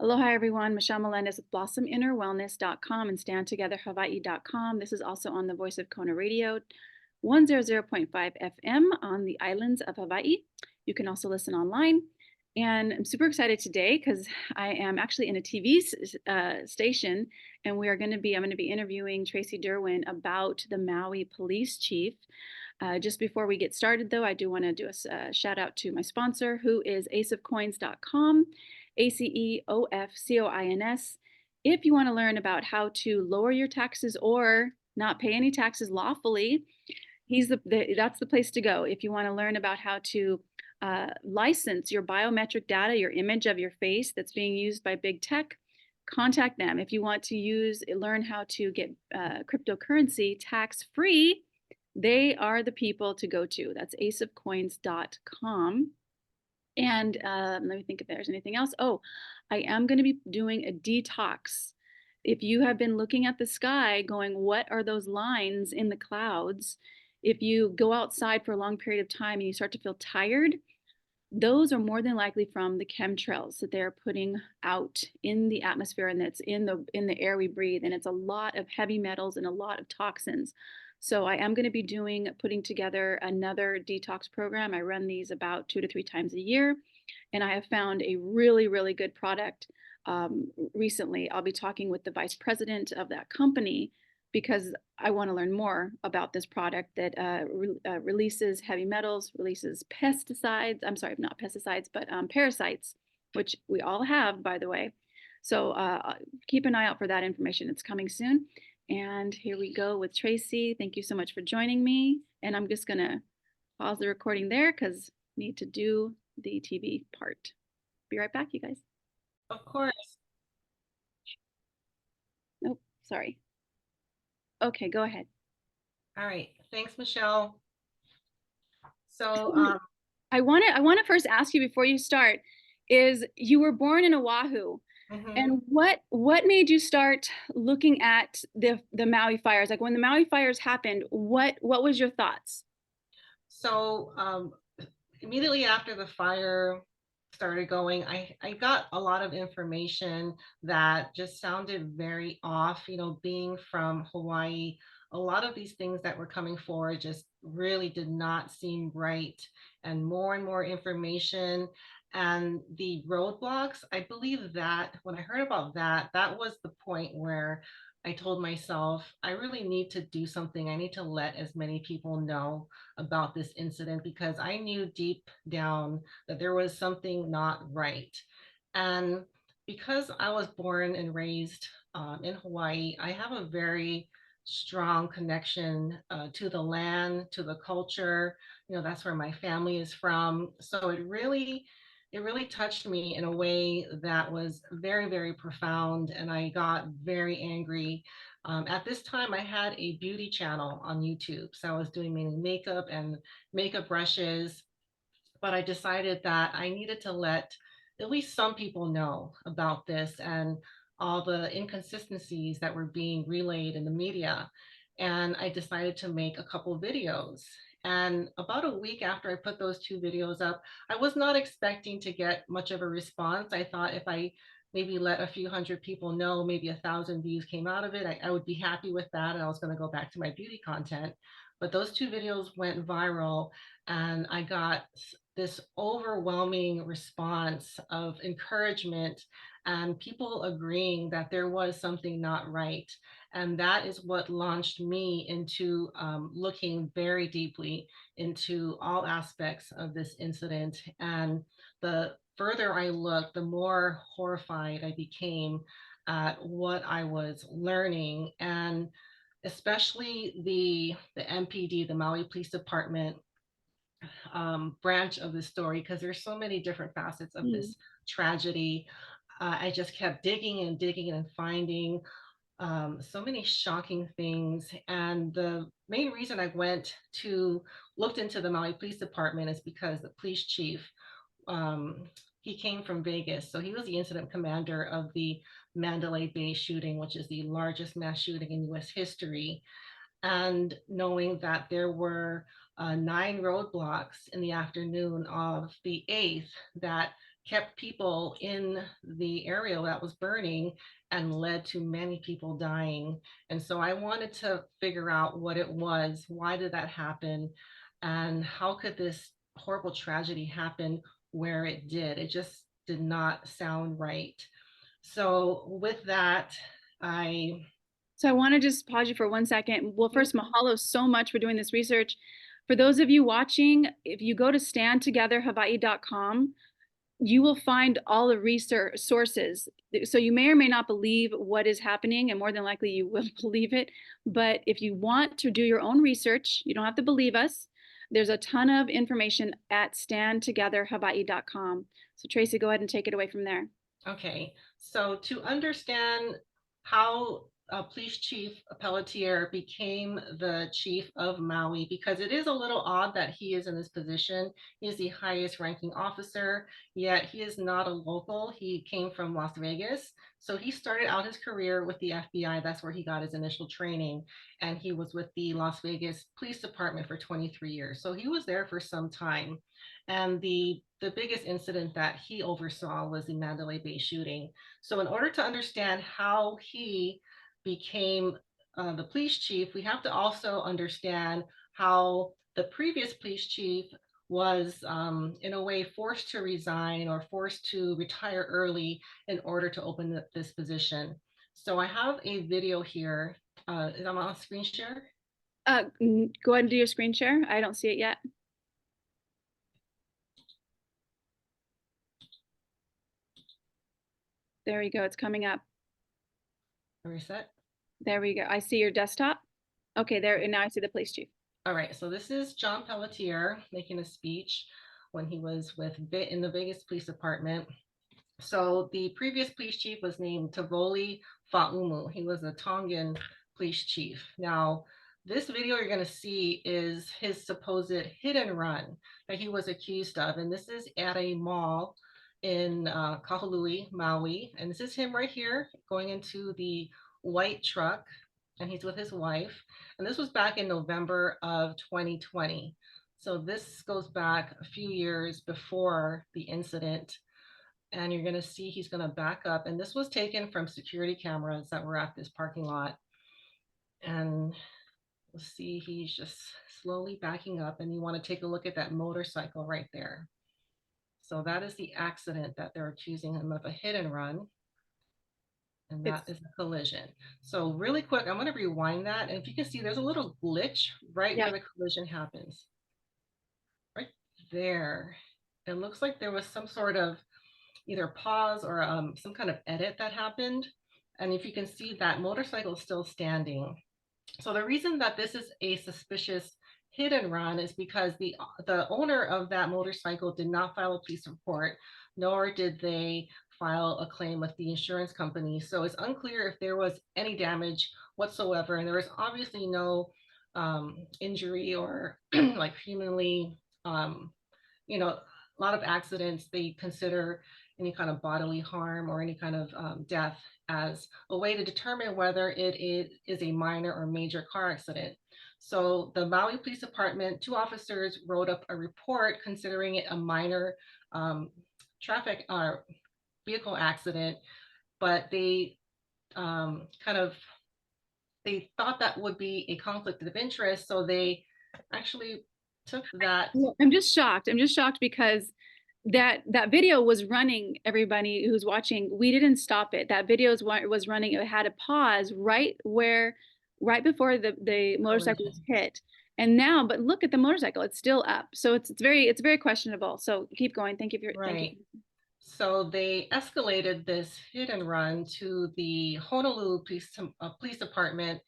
Aloha, everyone. Michelle Melendez with blossominnerwellness.com and standtogetherhawaii.com. This is also on the Voice of Kona Radio, 100.5 FM on the islands of Hawaii. You can also listen online. And I'm super excited today because I am actually in a TV station, and I'm going to be interviewing Tracy Derwin about the Maui Police Chief. Just before we get started, though, I do want to do a shout out to my sponsor, who is aceofcoins.com, ACEOFCOINS. If you want to learn about how to lower your taxes or not pay any taxes lawfully, that's the place to go. If you want to learn about how to license your biometric data, your image of your face that's being used by big tech, contact them. If you want to learn how to get cryptocurrency tax free, they are the people to go to. That's aceofcoins.com. And let me think if there's anything else. Oh, I am going to be doing a detox. If you have been looking at the sky going, what are those lines in the clouds? If you go outside for a long period of time and you start to feel tired, those are more than likely from the chemtrails that they're putting out in the atmosphere, and that's in the air we breathe. And it's a lot of heavy metals and a lot of toxins. So I am going to be putting together another detox program. I run these about 2 to 3 times a year, and I have found a really, really good product. Recently, I'll be talking with the vice president of that company because I want to learn more about this product that releases heavy metals, releases pesticides. I'm sorry, not pesticides, but parasites, which we all have, by the way. So keep an eye out for that information. It's coming soon. And here we go with Tracy. Thank you so much for joining me. And I'm just going to pause the recording there because I need to do the TV part. Be right back, you guys. Of course. Nope, sorry. Okay, go ahead. All right. Thanks, Michelle. So, I want to first ask you before you start, is you were born in Oahu, and what made you start looking at the Maui fires? Like when the Maui fires happened, what was your thoughts? so immediately after the fire started going, I got a lot of information that just sounded very off. Being from Hawaii, a lot of these things that were coming forward just really did not seem right. And more information. And the roadblocks, I believe that when I heard about that, that was the point where I told myself, I really need to do something. I need to let as many people know about this incident because I knew deep down that there was something not right. And because I was born and raised in Hawaii, I have a very strong connection to the land, to the culture. That's where my family is from. So it really touched me in a way that was very profound, and I got very angry. At this time, I had a beauty channel on YouTube, so I was doing mainly makeup and makeup brushes, but I decided that I needed to let at least some people know about this and all the inconsistencies that were being relayed in the media. And I decided to make a couple videos. And about a week after I put those 2 videos up, I was not expecting to get much of a response. I thought if I maybe let a few hundred people know, maybe 1,000 views came out of it, I would be happy with that. And I was going to go back to my beauty content. But those 2 videos went viral, and I got this overwhelming response of encouragement and people agreeing that there was something not right. And that is what launched me into looking very deeply into all aspects of this incident. And the further I looked, the more horrified I became at what I was learning. And especially the MPD, the Maui Police Department branch of the story, because there's so many different facets of Mm. this tragedy. I just kept digging and finding so many shocking things. And the main reason I looked into the Maui Police Department is because the police chief, he came from Vegas. So he was the incident commander of the Mandalay Bay shooting, which is the largest mass shooting in US history. And knowing that there were 9 roadblocks in the afternoon of the 8th, that kept people in the area that was burning and led to many people dying. And so I wanted to figure out what it was, why did that happen, and how could this horrible tragedy happen where it did. It just did not sound right. So with that, I So I want to just pause you for 1 second. Well, first, mahalo so much for doing this research. For those of you watching, if you go to standtogetherhawaii.com, you will find all the research sources. So you may or may not believe what is happening, and more than likely you will believe it. But if you want to do your own research, you don't have to believe us. There's a ton of information at standtogetherhawaii.com. So Tracy, go ahead and take it away from there. Okay, so to understand how Police Chief Pelletier became the chief of Maui, because it is a little odd that he is in this position. He is the highest ranking officer, yet he is not a local. He came from Las Vegas. So he started out his career with the FBI. That's where he got his initial training. And he was with the Las Vegas Police Department for 23 years. So he was there for some time. And the biggest incident that he oversaw was the Mandalay Bay shooting. So in order to understand how he became the police chief, we have to also understand how the previous police chief was in a way forced to resign or forced to retire early in order to open this position. So I have a video here. Is I'm on screen share? Go ahead and do your screen share. I don't see it yet. There we go. It's coming up. Reset. There we go. I see your desktop. Okay, there. And now I see the police chief. All right, so this is John Pelletier making a speech when he was in the Vegas Police Department. So the previous police chief was named Tavoli Fa'umu. He was a Tongan police chief. Now, this video you're going to see is his supposed hit and run that he was accused of. And this is at a mall in Kahului, Maui. And this is him right here going into the white truck, and he's with his wife. And this was back in November of 2020. So this goes back a few years before the incident. And you're going to see he's going to back up. And this was taken from security cameras that were at this parking lot. And you'll see he's just slowly backing up. And you want to take a look at that motorcycle right there. So that is the accident that they're accusing him of, a hit and run. And that is a collision. So really quick, I'm going to rewind that. And if you can see, there's a little glitch right where the collision happens. Right there. It looks like there was some sort of either pause or some kind of edit that happened. And if you can see, that motorcycle is still standing. So the reason that this is a suspicious hit and run is because the owner of that motorcycle did not file a police report, nor did they file a claim with the insurance company. So it's unclear if there was any damage whatsoever. And there was obviously no injury or like humanly, you know, a lot of accidents, they consider any kind of bodily harm or any kind of death as a way to determine whether it is a minor or major car accident. So the Maui Police Department, 2 officers wrote up a report considering it a minor traffic vehicle accident, but they they thought that would be a conflict of interest. So they actually took that. I'm just shocked. I'm just shocked because that video was running. Everybody who's watching, we didn't stop it. That video was running. It had a pause right before the motorcycle was hit. And now, but look at the motorcycle; it's still up. So it's very questionable. So keep going. Thank you. Thank you. So they escalated this hit and run to the Honolulu Police Department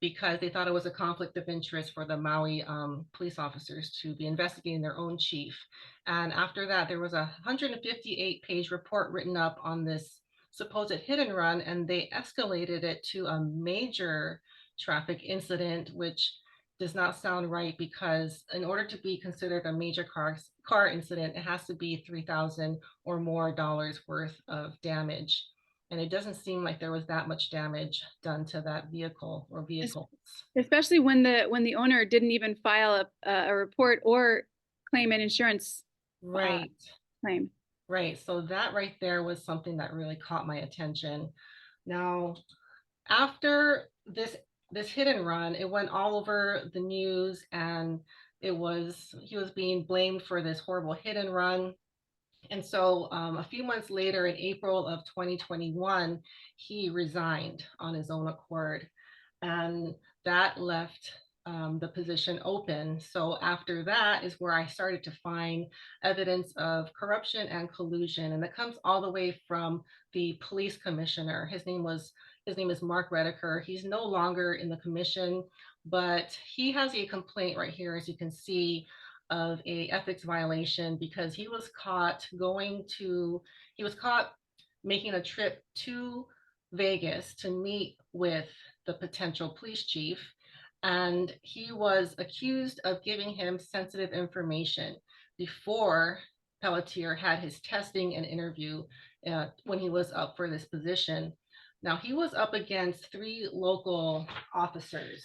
because they thought it was a conflict of interest for the Maui police officers to be investigating their own chief. And after that, there was a 158-page report written up on this supposed hit and run, and they escalated it to a major traffic incident, which does not sound right, because in order to be considered a major car incident, it has to be $3,000 or more worth of damage. And it doesn't seem like there was that much damage done to that vehicle or vehicles. Especially when the owner didn't even file a report or claim an insurance claim. Right. So that right there was something that really caught my attention. Now, after this hit and run, it went all over the news, and he was being blamed for this horrible hit and run. And so a few months later, in April of 2021, he resigned on his own accord. And that left the position open. So after that is where I started to find evidence of corruption and collusion. And it comes all the way from the police commissioner. His name is Mark Redeker. He's no longer in the commission, but he has a complaint right here, as you can see, of a ethics violation because he was caught making a trip to Vegas to meet with the potential police chief, and he was accused of giving him sensitive information before Pelletier had his testing and interview when he was up for this position. Now, he was up against three local officers.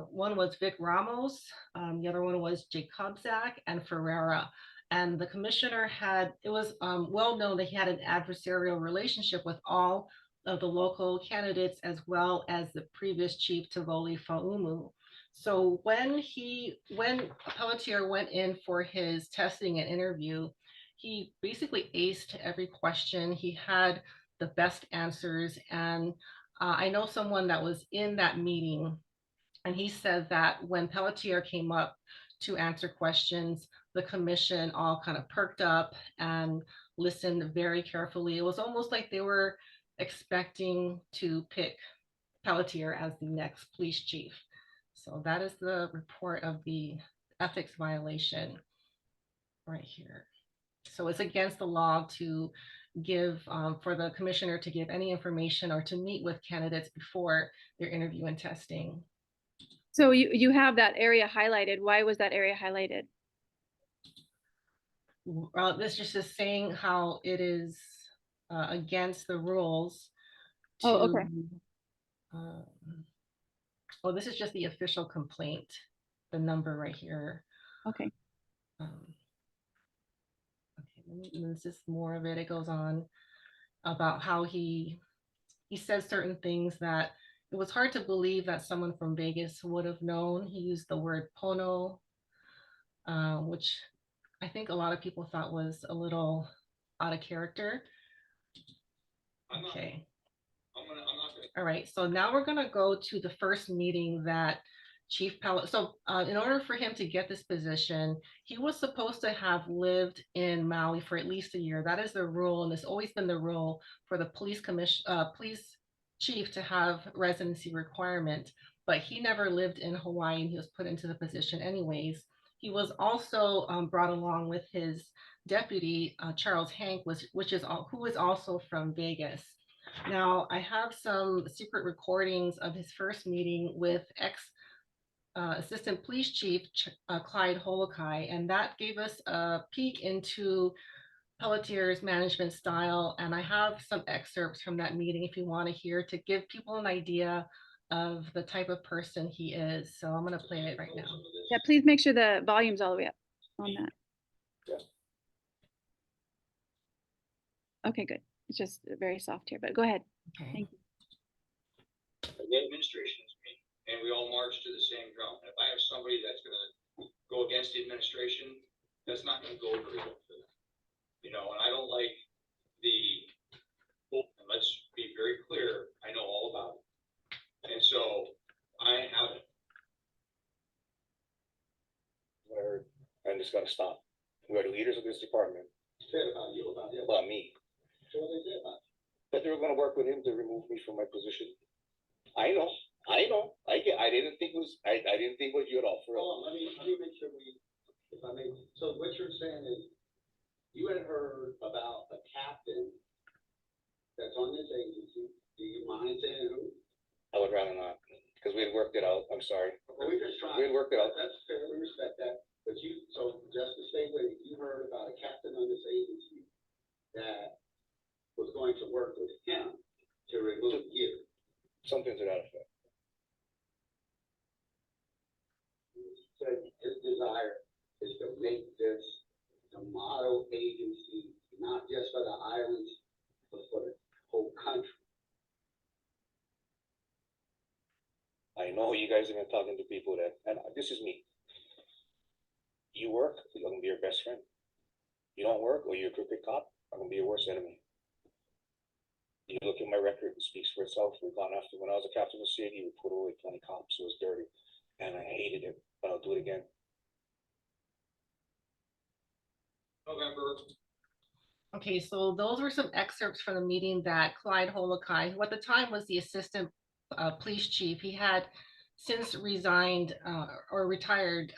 One was Vic Ramos, the other one was Jacobzak and Ferreira. And the commissioner it was well known that he had an adversarial relationship with all of the local candidates as well as the previous chief Tivoli Faumu. So when Pelletier went in for his testing and interview, he basically aced every question. He had the best answers. And I know someone that was in that meeting, and he said that when Pelletier came up to answer questions, the commission all kind of perked up and listened very carefully. It was almost like they were expecting to pick Pelletier as the next police chief. So that is the report of the ethics violation right here. So it's against the law to give for the commissioner to give any information or to meet with candidates before their interview and testing. So you have that area highlighted. Why was that area highlighted? This just is saying how it is against the rules Oh, to, okay. oh, this is just the official complaint, the number right here. Okay. Okay, this is more of it. It goes on about how he says certain things that it was hard to believe that someone from Vegas would have known. He used the word pono, which I think a lot of people thought was a little out of character. Okay. All right, so now we're gonna go to the first meeting that Chief Pellet. So in order for him to get this position, he was supposed to have lived in Maui for at least a year. That is the rule, and it's always been the rule for the police chief to have residency requirement. But he never lived in Hawaii, and he was put into the position anyways. He was also brought along with his deputy Charles Hank, who is also from Vegas. Now, I have some secret recordings of his first meeting with Assistant Police Chief Clyde Holokai, and that gave us a peek into Pelletier's management style. And I have some excerpts from that meeting if you want to hear to give people an idea of the type of person he is. So I'm going to play it right now. Yeah, please make sure the volume's all the way up on that. Okay, good. It's just very soft here, but go ahead. Okay. Thank you. The administration is me, and we all march to the same drum. And if I have somebody that's going to go against the administration, that's not going to go very well for them. You know, and I don't like and let's be very clear, I know all about it. And so I have it. I'm just gonna stop. We are the leaders of this department. Said about you, about him. About me. So what they say about you? That they were gonna work with him to remove me from my position. I know. I didn't think what you had all for real. Hold on, let me make sure if I may. So what you're saying is you had heard about a captain that's on this agency. Do you mind saying who? I would rather not, because we had worked it out. I'm sorry. Well, we just trying. We had worked it out. That's fair. We respect that. But so just to stay with it, you heard about a captain on this agency that was going to work with him to remove you. Something to that effect. Said his desire is to make this the model agency apologizing and talking to people that, and this is me. You work, I'm gonna be your best friend. You don't work, or you're a crooked cop, I'm gonna be your worst enemy. You look at my record, it speaks for itself. We've gone after, when I was a captain of the city, we put away 20 cops. It was dirty. And I hated it, but I'll do it again. November. Okay, so those were some excerpts from the meeting that Clyde Holokai, who at the time was the assistant police chief, he had since resigned or retired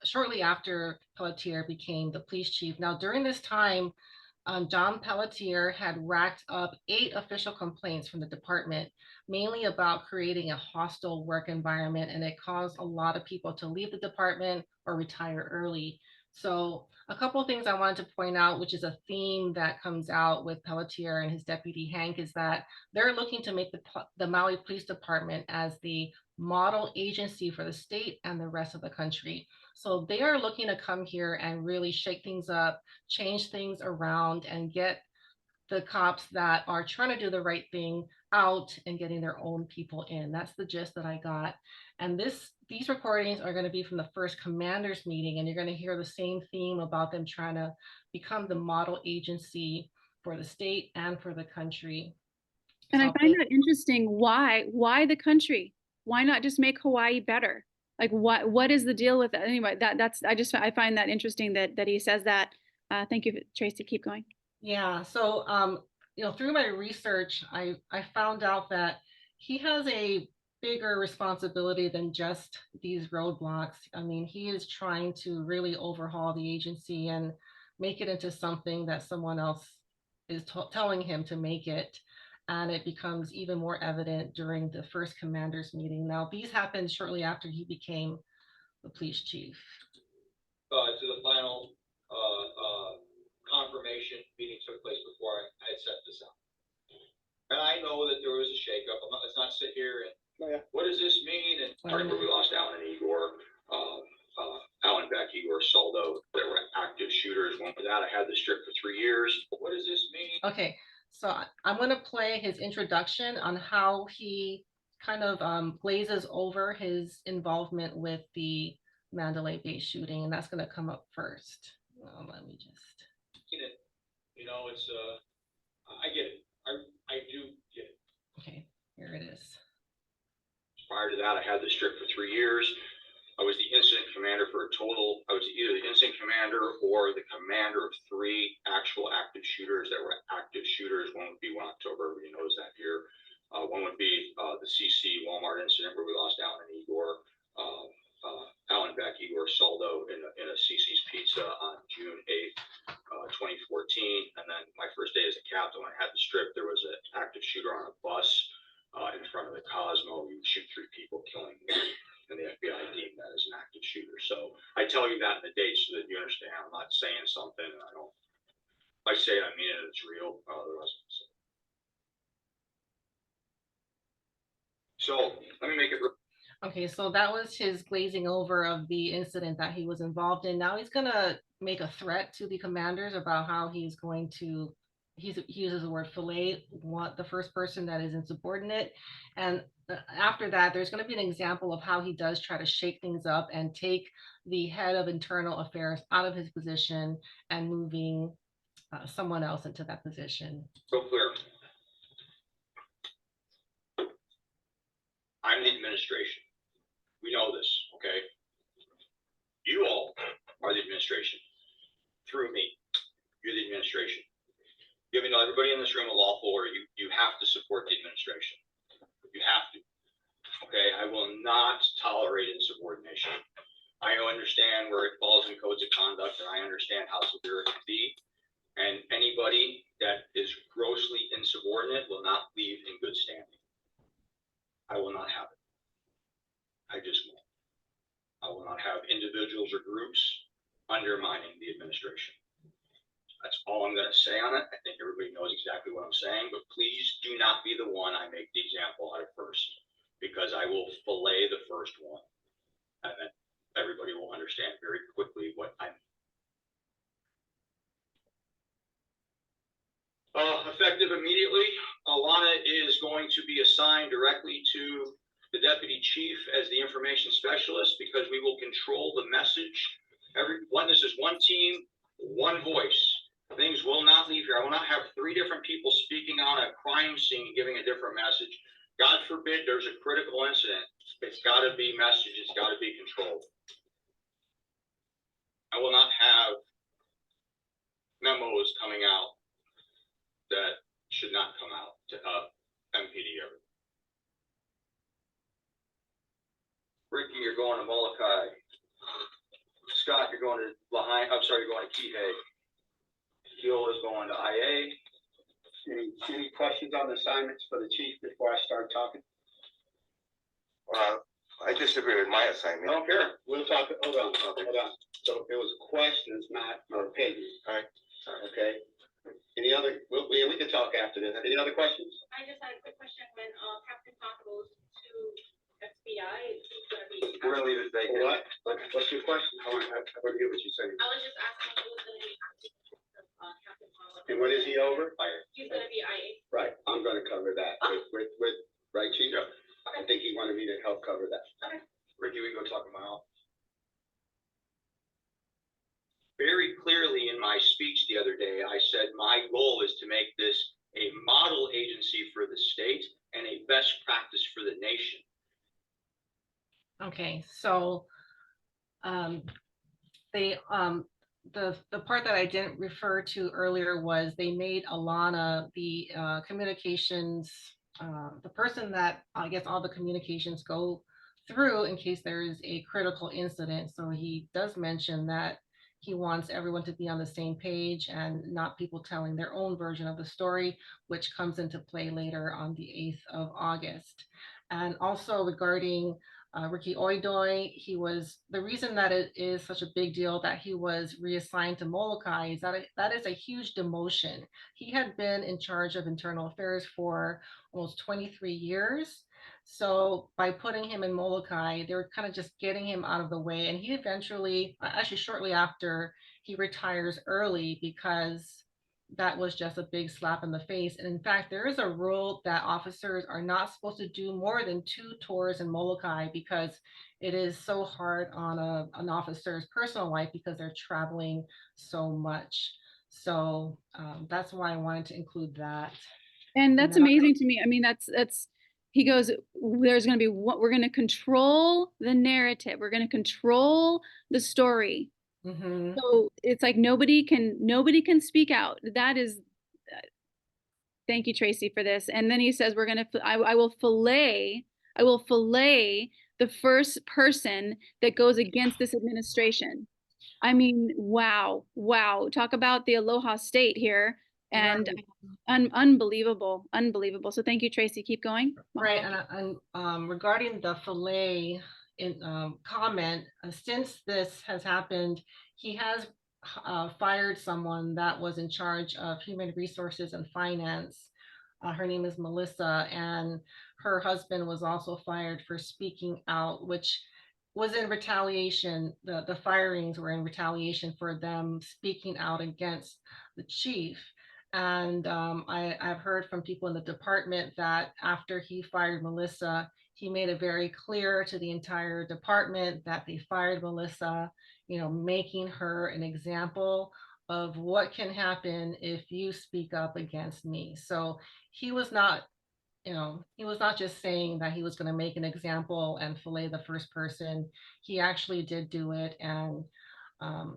shortly after Pelletier became the police chief. Now, during this time, John Pelletier had racked up 8 official complaints from the department, mainly about creating a hostile work environment, and it caused a lot of people to leave the department or retire early. So a couple of things I wanted to point out, which is a theme that comes out with Pelletier and his deputy Hank, is that they're looking to make the Maui Police Department as the model agency for the state and the rest of the country. So they are looking to come here and really shake things up, change things around, and get the cops that are trying to do the right thing out and getting their own people in. That's the gist that I got. And these recordings are going to be from the first commanders meeting, and you're going to hear the same theme about them trying to become the model agency for the state and for the country. And I So find that interesting. Why the country? Why not just make Hawaii better? Like what is the deal with that? Anyway, I find that interesting that he says that. Thank you, Tracy. Keep going. yeah, so through my research, I found out that he has a bigger responsibility than just these roadblocks. I mean, he is trying to really overhaul the agency and make it into something that someone else is telling him to make it. And it becomes even more evident during the first commanders meeting. Now, these happened shortly after he became the police chief. To the final confirmation meeting took place before I had set this up. And I know that there was a shakeup. Let's not sit here and what does this mean? And remember we lost Alan and Igor, Alan Beck, Igor Soldo. There were active shooters. One for that, I had the strip for 3 years. What does this mean? Okay, so I'm going to play his introduction on how he kind of glazes over his involvement with the Mandalay Bay shooting, and that's going to come up first. Let me just. You know, it's I get it. I do get it. Okay, here it is. Prior to that, I had the strip for 3 years. I was the incident commander for a total. I was either the incident commander or the commander of 3 actual active shooters that were active shooters. One would be 1 October, everybody knows that here. One would be the CC Walmart incident where we lost Alan and Igor. Alan Beck, Igor Soldo in a CC's Pizza on June 8th, 2014. And then my first day as a captain, when I had the strip, there was an active shooter on a bus in front of the Cosmo. We would shoot 3 people, killing me. And the FBI deemed that as an active shooter. So I tell you that in the dates so that you understand. I'm not saying something and if I say it, I mean it, it's real. Otherwise, so let me make it. Okay, so that was his glazing over of the incident that he was involved in. Now he's going to make a threat to the commanders about how he's going to, he uses the word fillet, the first person that is insubordinate. And after that, there's going to be an example of how he does try to shake things up and take the head of internal affairs out of his position and moving someone else into that position. So clear. I'm the administration. We know this, okay? You all are the administration. Through me, you're the administration. You have to know everybody in this room a lawful order. You have to support the administration. You have to. Okay, I will not tolerate insubordination. I understand where it falls in codes of conduct, and I understand how severe it can be. And anybody that is grossly insubordinate will not leave in good standing. I will not have it. I just won't. I will not have individuals or groups undermining the administration. That's all I'm going to say on it. I think everybody knows exactly what I'm saying, but please do not be the one I make the example out of first, because I will fillet the first one, and then everybody will understand very quickly what I mean. Effective immediately, Alana is going to be assigned directly to the deputy chief as the information specialist, because we will control the message. This is one team, one voice. Things will not leave here. I will not have 3 different people speaking on a crime scene, giving a different message. God forbid there's a critical incident. It's got to be message. It's got to be controlled. I will not have memos coming out that should not come out to MPD ever. Ricky, you're going to Molokai. Scott, you're going to you're going to Kihei. Gil is going to IA. Any questions on the assignments for the chief before I start talking? I disagree with my I assignment. don't care. We'll talk, hold on. So it was questions, not your opinion. All right. Okay. Any other, we can talk after this. Any other questions? I just had a quick question. When Captain Talk goes to FBI, who's gonna be? We're gonna leave it vacant. What? What's your question? I want to hear what you're saying. I was just asking who's gonna be acting of Captain Talk. And when is he over? He's gonna be IA. Right, I'm gonna cover that with, right, chief? I think he wanted me to help cover that. Ricky, we can go talk in my office. Very clearly in my speech the other day, I said my goal is to make this a model agency for the state and a best practice for the nation. Okay, so the part that I didn't refer to earlier was they made Alana the communications, the person that I guess all the communications go through in case there is a critical incident. So he does mention that he wants everyone to be on the same page and not people telling their own version of the story, which comes into play later on the 8th of August. And also regarding Ricky Oidoi, the reason that it is such a big deal that he was reassigned to Molokai is that is a huge demotion. He had been in charge of internal affairs for almost 23 years. So by putting him in Molokai, they were kind of just getting him out of the way. And he eventually, actually shortly after, he retires early because that was just a big slap in the face. And in fact, there is a rule that officers are not supposed to do more than 2 tours in Molokai because it is so hard on an officer's personal life because they're traveling so much. So that's why I wanted to include that. And that's amazing to me. I mean, that's he goes, there's going to be what we're going to control the narrative. We're going to control the story. Mm-hmm. So it's like nobody can speak out. That is, thank you, Tracy, for this. And then he says, we're going to, I will fillet the first person that goes against this administration. I mean, wow. Talk about the Aloha State here. And unbelievable. So thank you, Tracy. Keep going. Right, and regarding the fillet comment, since this has happened, he has fired someone that was in charge of human resources and finance. Her name is Melissa, and her husband was also fired for speaking out, which was in retaliation. The firings were in retaliation for them speaking out against the chief. And I've heard from people in the department that after he fired Melissa, he made it very clear to the entire department that they fired Melissa, making her an example of what can happen if you speak up against me. So he was not just saying that he was going to make an example and fillet the first person. He actually did do it and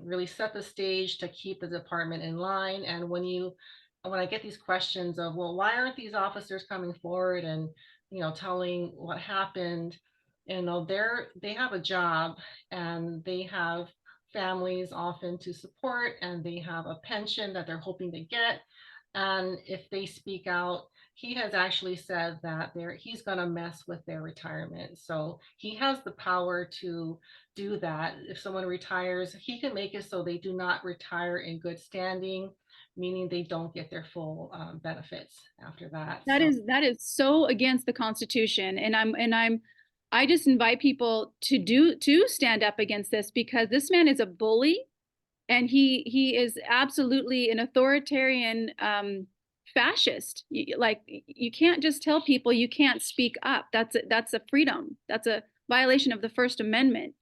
really set the stage to keep the department in line. And when I get these questions of, well, why aren't these officers coming forward and, telling what happened, they have a job and they have families often to support and they have a pension that they're hoping to get. And if they speak out, he has actually said that he's going to mess with their retirement. So he has the power to do that. If someone retires, he can make it so they do not retire in good standing, meaning they don't get their full benefits after that. That is so against the Constitution. And I just invite people to stand up against this, because this man is a bully and he is absolutely an authoritarian fascist. Like you can't just tell people you can't speak up. That's a freedom. That's a violation of the First Amendment.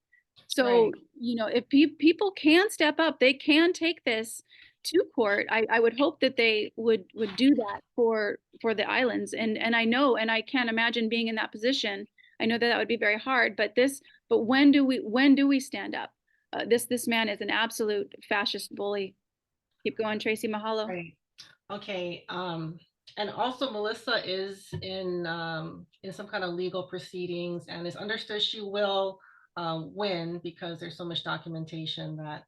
So, Right. you know, if people can step up, they can take this to court. I would hope that they would do that for the islands. And I know, and I can't imagine being in that position. I know that that would be very hard. But when do we stand up? This man is an absolute fascist bully. Keep going, Tracy. Mahalo. Right. Okay. And also Melissa is in some kind of legal proceedings, and it's understood she will win because there's so much documentation that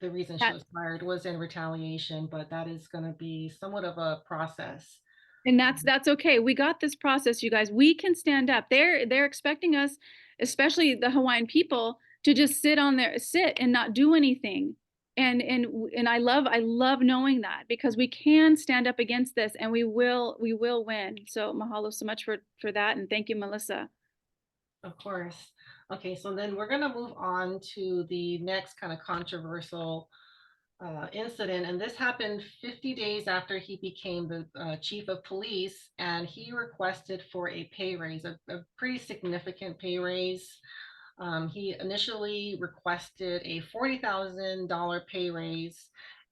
the reason she That, was fired was in retaliation, but that is going to be somewhat of a process. and that's okay. We got this process, you guys. We can stand up. They're expecting us, especially the Hawaiian people, to just sit and not do anything. And I love knowing that because we can stand up against this and we will win. So mahalo so much for that, and thank you, Melissa. Of course. Okay, so then we're going to move on to the next kind of controversial incident. And this happened 50 days after he became the chief of police, and he requested for a pay raise, a pretty significant pay raise. He initially requested a $40,000 pay raise,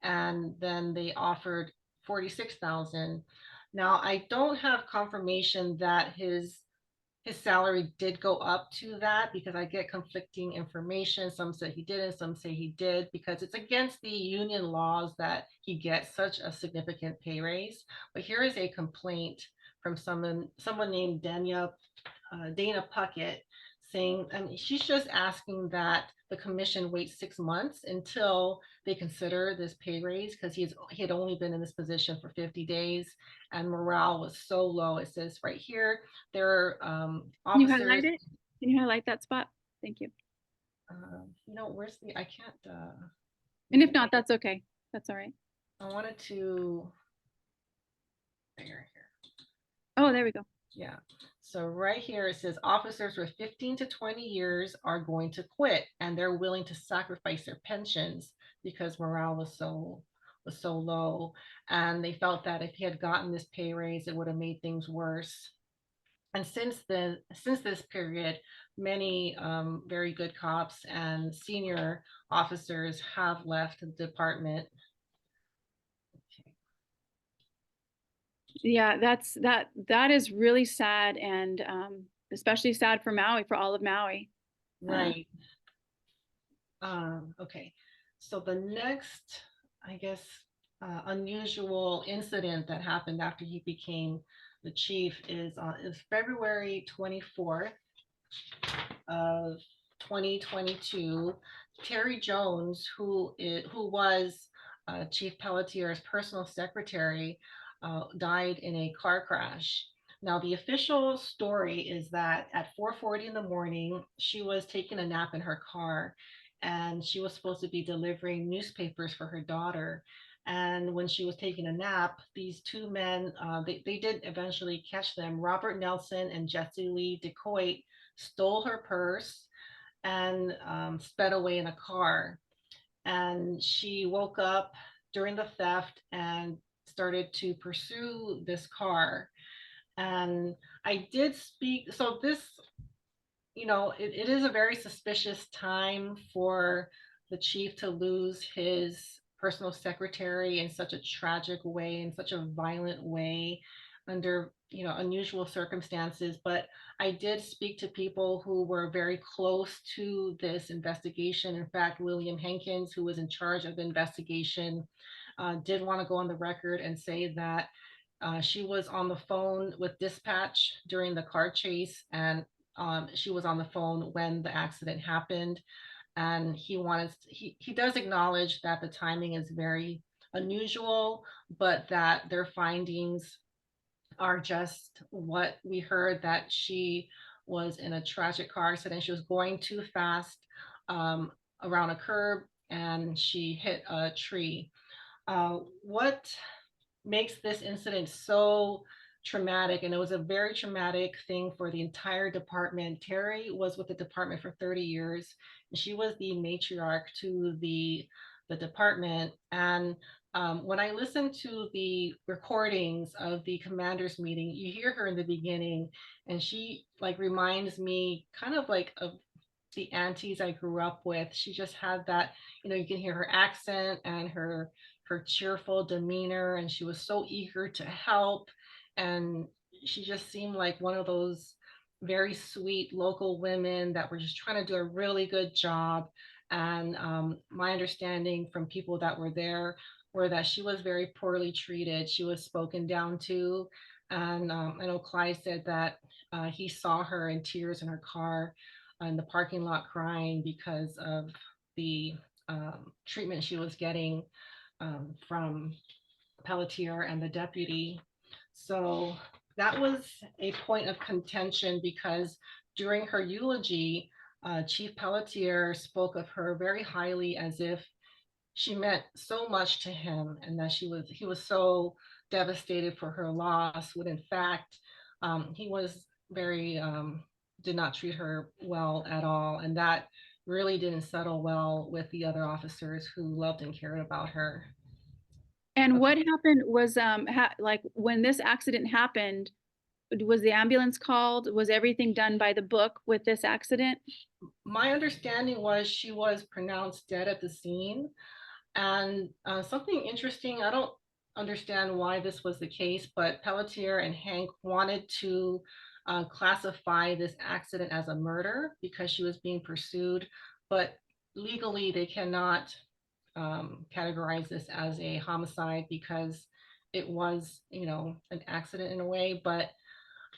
and then they offered 46,000. Now, I don't have confirmation that his salary did go up to that because I get conflicting information. Some say he didn't, some say he did, because it's against the union laws that he gets such a significant pay raise. But here is a complaint from someone named Dana Puckett, saying, and she's just asking that the commission wait 6 months until they consider this pay raise because he had only been in this position for 50 days and morale was so low. It says right here, there are Can you officers. highlight it? Can you highlight that spot? Thank you. Where's the, I can't. And if not, that's okay. That's all right. I wanted to, here. Oh, there we go. Yeah. So right here it says officers with 15 to 20 years are going to quit and they're willing to sacrifice their pensions because morale was so low. And they felt that if he had gotten this pay raise, it would have made things worse. And since this period, many very good cops and senior officers have left the department. Yeah, that is really sad, and especially sad for Maui, for all of Maui. Right. Okay. So the next, I guess, unusual incident that happened after he became the chief is February 24th of 2022. Terry Jones, who was Chief Pelletier's personal secretary, died in a car crash. Now, the official story is that at 4:40 in the morning, she was taking a nap in her car, and she was supposed to be delivering newspapers for her daughter. And when she was taking a nap, these two men, they did eventually catch them. Robert Nelson and Jesse Lee DeCoit stole her purse and sped away in a car. And she woke up during the theft and started to pursue this car. And I did speak, so this, it is a very suspicious time for the chief to lose his personal secretary in such a tragic way, in such a violent way, under unusual circumstances. But I did speak to people who were very close to this investigation. In fact, William Hankins, who was in charge of the investigation, did want to go on the record and say that she was on the phone with dispatch during the car chase, and she was on the phone when the accident happened. And he does acknowledge that the timing is very unusual, but that their findings are just what we heard, that she was in a tragic car accident. She was going too fast around a curb and she hit a tree. What makes this incident so traumatic, and it was a very traumatic thing for the entire department. Terry was with the department for 30 years, and she was the matriarch to the department. And When I listen to the recordings of the commanders meeting, you hear her in the beginning, and she like reminds me kind of like of the aunties I grew up with. She just had that, you can hear her accent and her cheerful demeanor, and she was so eager to help. And she just seemed like one of those very sweet local women that were just trying to do a really good job. And my understanding from people that were there were that she was very poorly treated. She was spoken down to. And I know Clyde said that he saw her in tears in her car in the parking lot crying because of the treatment she was getting from Pelletier and the deputy. So that was a point of contention because during her eulogy, Chief Pelletier spoke of her very highly as if she meant so much to him and that he was so devastated for her loss, when in fact he was very did not treat her well at all, and that really didn't settle well with the other officers who loved and cared about her. And what happened was, like when this accident happened, was the ambulance called? Was everything done by the book with this accident? My understanding was she was pronounced dead at the scene. And something interesting, I don't understand why this was the case, but Pelletier and Hank wanted to classify this accident as a murder because she was being pursued, but legally they cannot categorize this as a homicide because it was, an accident in a way. But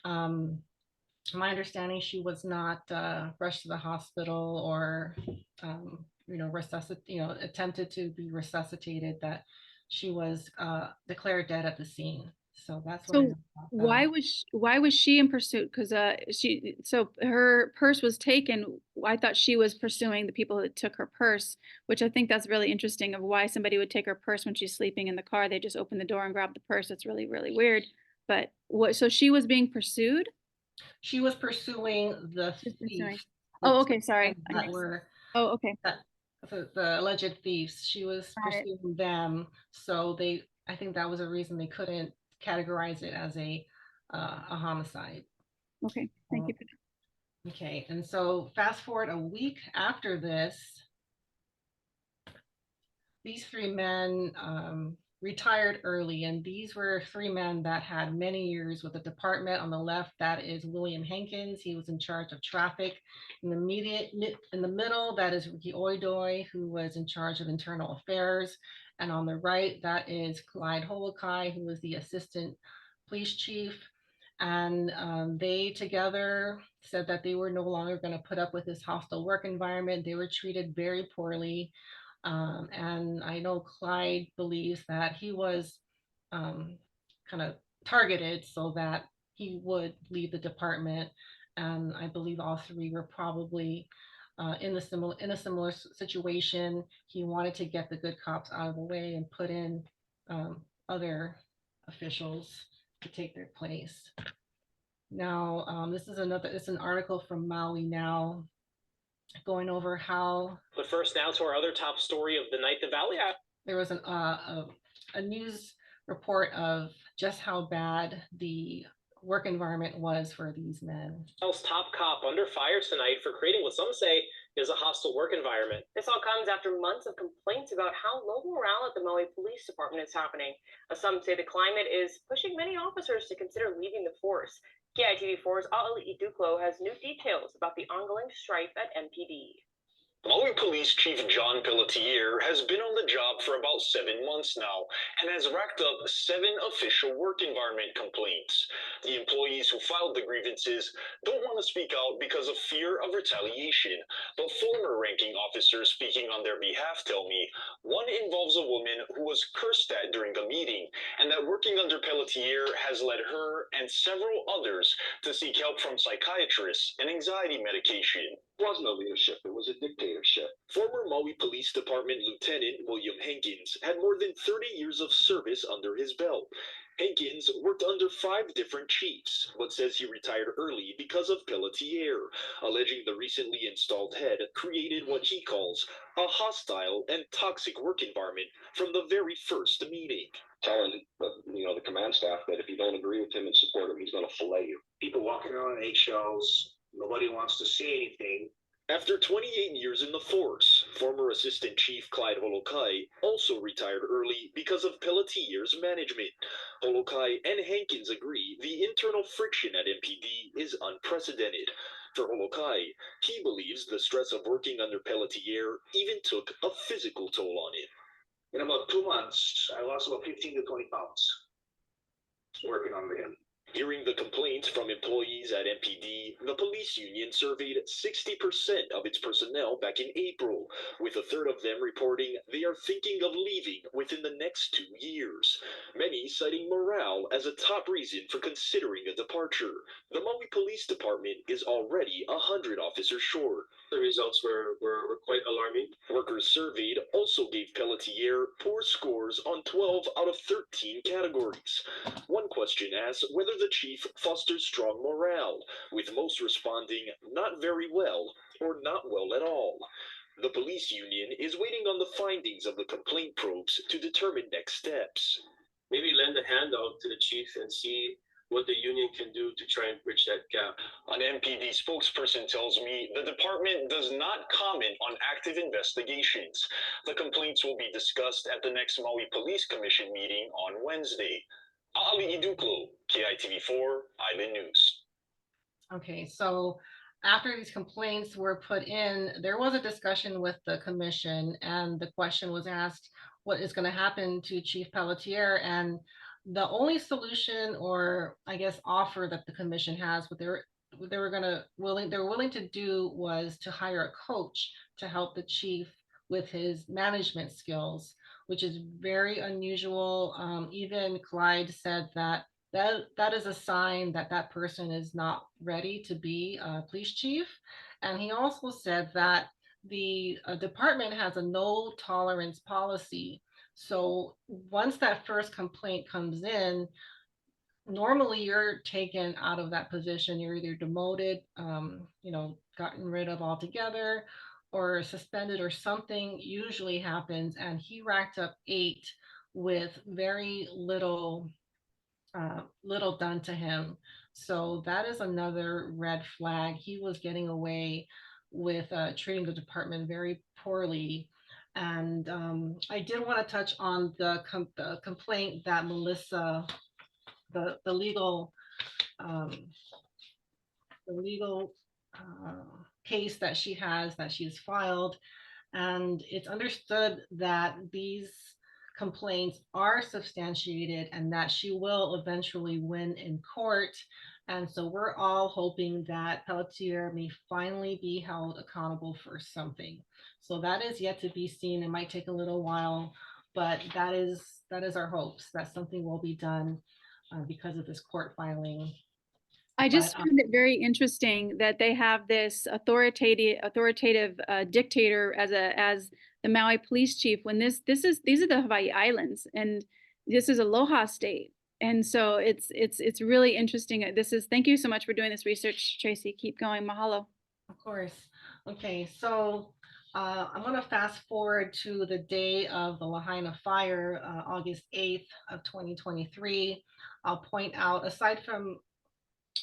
my understanding, she was not rushed to the hospital or attempted to be resuscitated, that she was declared dead at the scene. So that's what I know So about why that. was she in pursuit? Because so her purse was taken. I thought she was pursuing the people that took her purse, which I think that's really interesting of why somebody would take her purse when she's sleeping in the car. They just open the door and grab the purse. It's really, really weird. But what, so she was being pursued? She was pursuing the Just pursuing. thief, the Oh, two okay, sorry. men that were Oh, okay. that the alleged thieves. She was Got it. pursuing them, so I think that was a reason they couldn't categorize it as a homicide. Okay. Thank you for that. Okay, and so fast forward a week after this, these three men retired early, and these were three men that had many years with the department. On the left, that is William Hankins. He was in charge of traffic. In the middle, that is Ricky Oidoy, who was in charge of internal affairs. And on the right, that is Clyde Holokai, who was the assistant police chief. And they together said that they were no longer going to put up with this hostile work environment. They were treated very poorly. And I know Clyde believes that he was kind of targeted so that he would leave the department. And I believe all three were probably in a similar situation. He wanted to get the good cops out of the way and put in other officials to take their place. Now, it's an article from Maui Now, going over how. But first, now to our other top story of the night. The Valley. There was a news report of just how bad the work environment was for these men. Top cop under fire tonight for creating what some say is a hostile work environment. This all comes after months of complaints about how low morale at the Maui Police Department is happening. Some say the climate is pushing many officers to consider leaving the force. KITV4's Ali Iduklo has new details about the ongoing strife at MPD. Maui Police Chief John Pelletier has been on the job for about 7 months now and has racked up 7 official work environment complaints. The employees who filed the grievances don't want to speak out because of fear of retaliation, but former ranking officers speaking on their behalf tell me one involves a woman who was cursed at during a meeting, and that working under Pelletier has led her and several others to seek help from psychiatrists and anxiety medication. It wasn't a leadership, it was a dictatorship. Former Maui Police Department Lieutenant William Hankins had more than 30 years of service under his belt. Hankins worked under 5 different chiefs, but says he retired early because of Pelletier, alleging the recently installed head created what he calls a hostile and toxic work environment from the very first meeting. Telling the command staff that if you don't agree with him and support him, he's going to fillet you. People walking around on eggshells. Nobody wants to say anything. After 28 years in the force, former Assistant Chief Clyde Holokai also retired early because of Pelletier's management. Holokai and Hankins agree the internal friction at MPD is unprecedented. For Holokai, he believes the stress of working under Pelletier even took a physical toll on him. In about 2 months, I lost about 15 to 20 pounds working under him. Hearing the complaints from employees at MPD, the police union surveyed 60% of its personnel back in April, with a third of them reporting they are thinking of leaving within the next 2 years. Many citing morale as a top reason for considering a departure. The Maui Police Department is already 100 officers short. The results were quite alarming. Workers surveyed also gave Pelletier poor scores on 12 out of 13 categories. One question asks whether the chief fosters strong morale, with most responding not very well or not well at all. The police union is waiting on the findings of the complaint probes to determine next steps. Maybe lend a hand out to the chief and see what the union can do to try and bridge that gap. An MPD spokesperson tells me the department does not comment on active investigations. The complaints will be discussed at the next Maui Police Commission meeting on Wednesday. Ali Iduklo, KITV4 Island News. Okay, so after these complaints were put in, there was a discussion with the commission, and the question was asked, what is going to happen to Chief Pelletier? And the only solution, or I guess offer that the commission has, what they were willing to do was to hire a coach to help the chief with his management skills, which is very unusual. Even Clyde said that is a sign that that person is not ready to be a police chief. And he also said that the department has a no tolerance policy. So once that first complaint comes in, normally you're taken out of that position. You're either demoted, gotten rid of altogether, or suspended, or something usually happens. And he racked up 8 with very little done to him. So that is another red flag. He was getting away with treating the department very poorly. And I did want to touch on the complaint that Melissa, the legal case that she's filed. And it's understood that these complaints are substantiated and that she will eventually win in court. And so we're all hoping that Pelletier may finally be held accountable for something. So that is yet to be seen. It might take a little while, but that is our hopes that something will be done because of this court filing. I just found it very interesting that they have this authoritative dictator as the Maui police chief, when these are the Hawaii Islands, and this is Aloha State. And so it's really interesting. Thank you so much for doing this research, Tracy. Keep going. Mahalo. Of course. Okay, so I'm going to fast forward to the day of the Lahaina fire, August 8th of 2023. I'll point out, aside from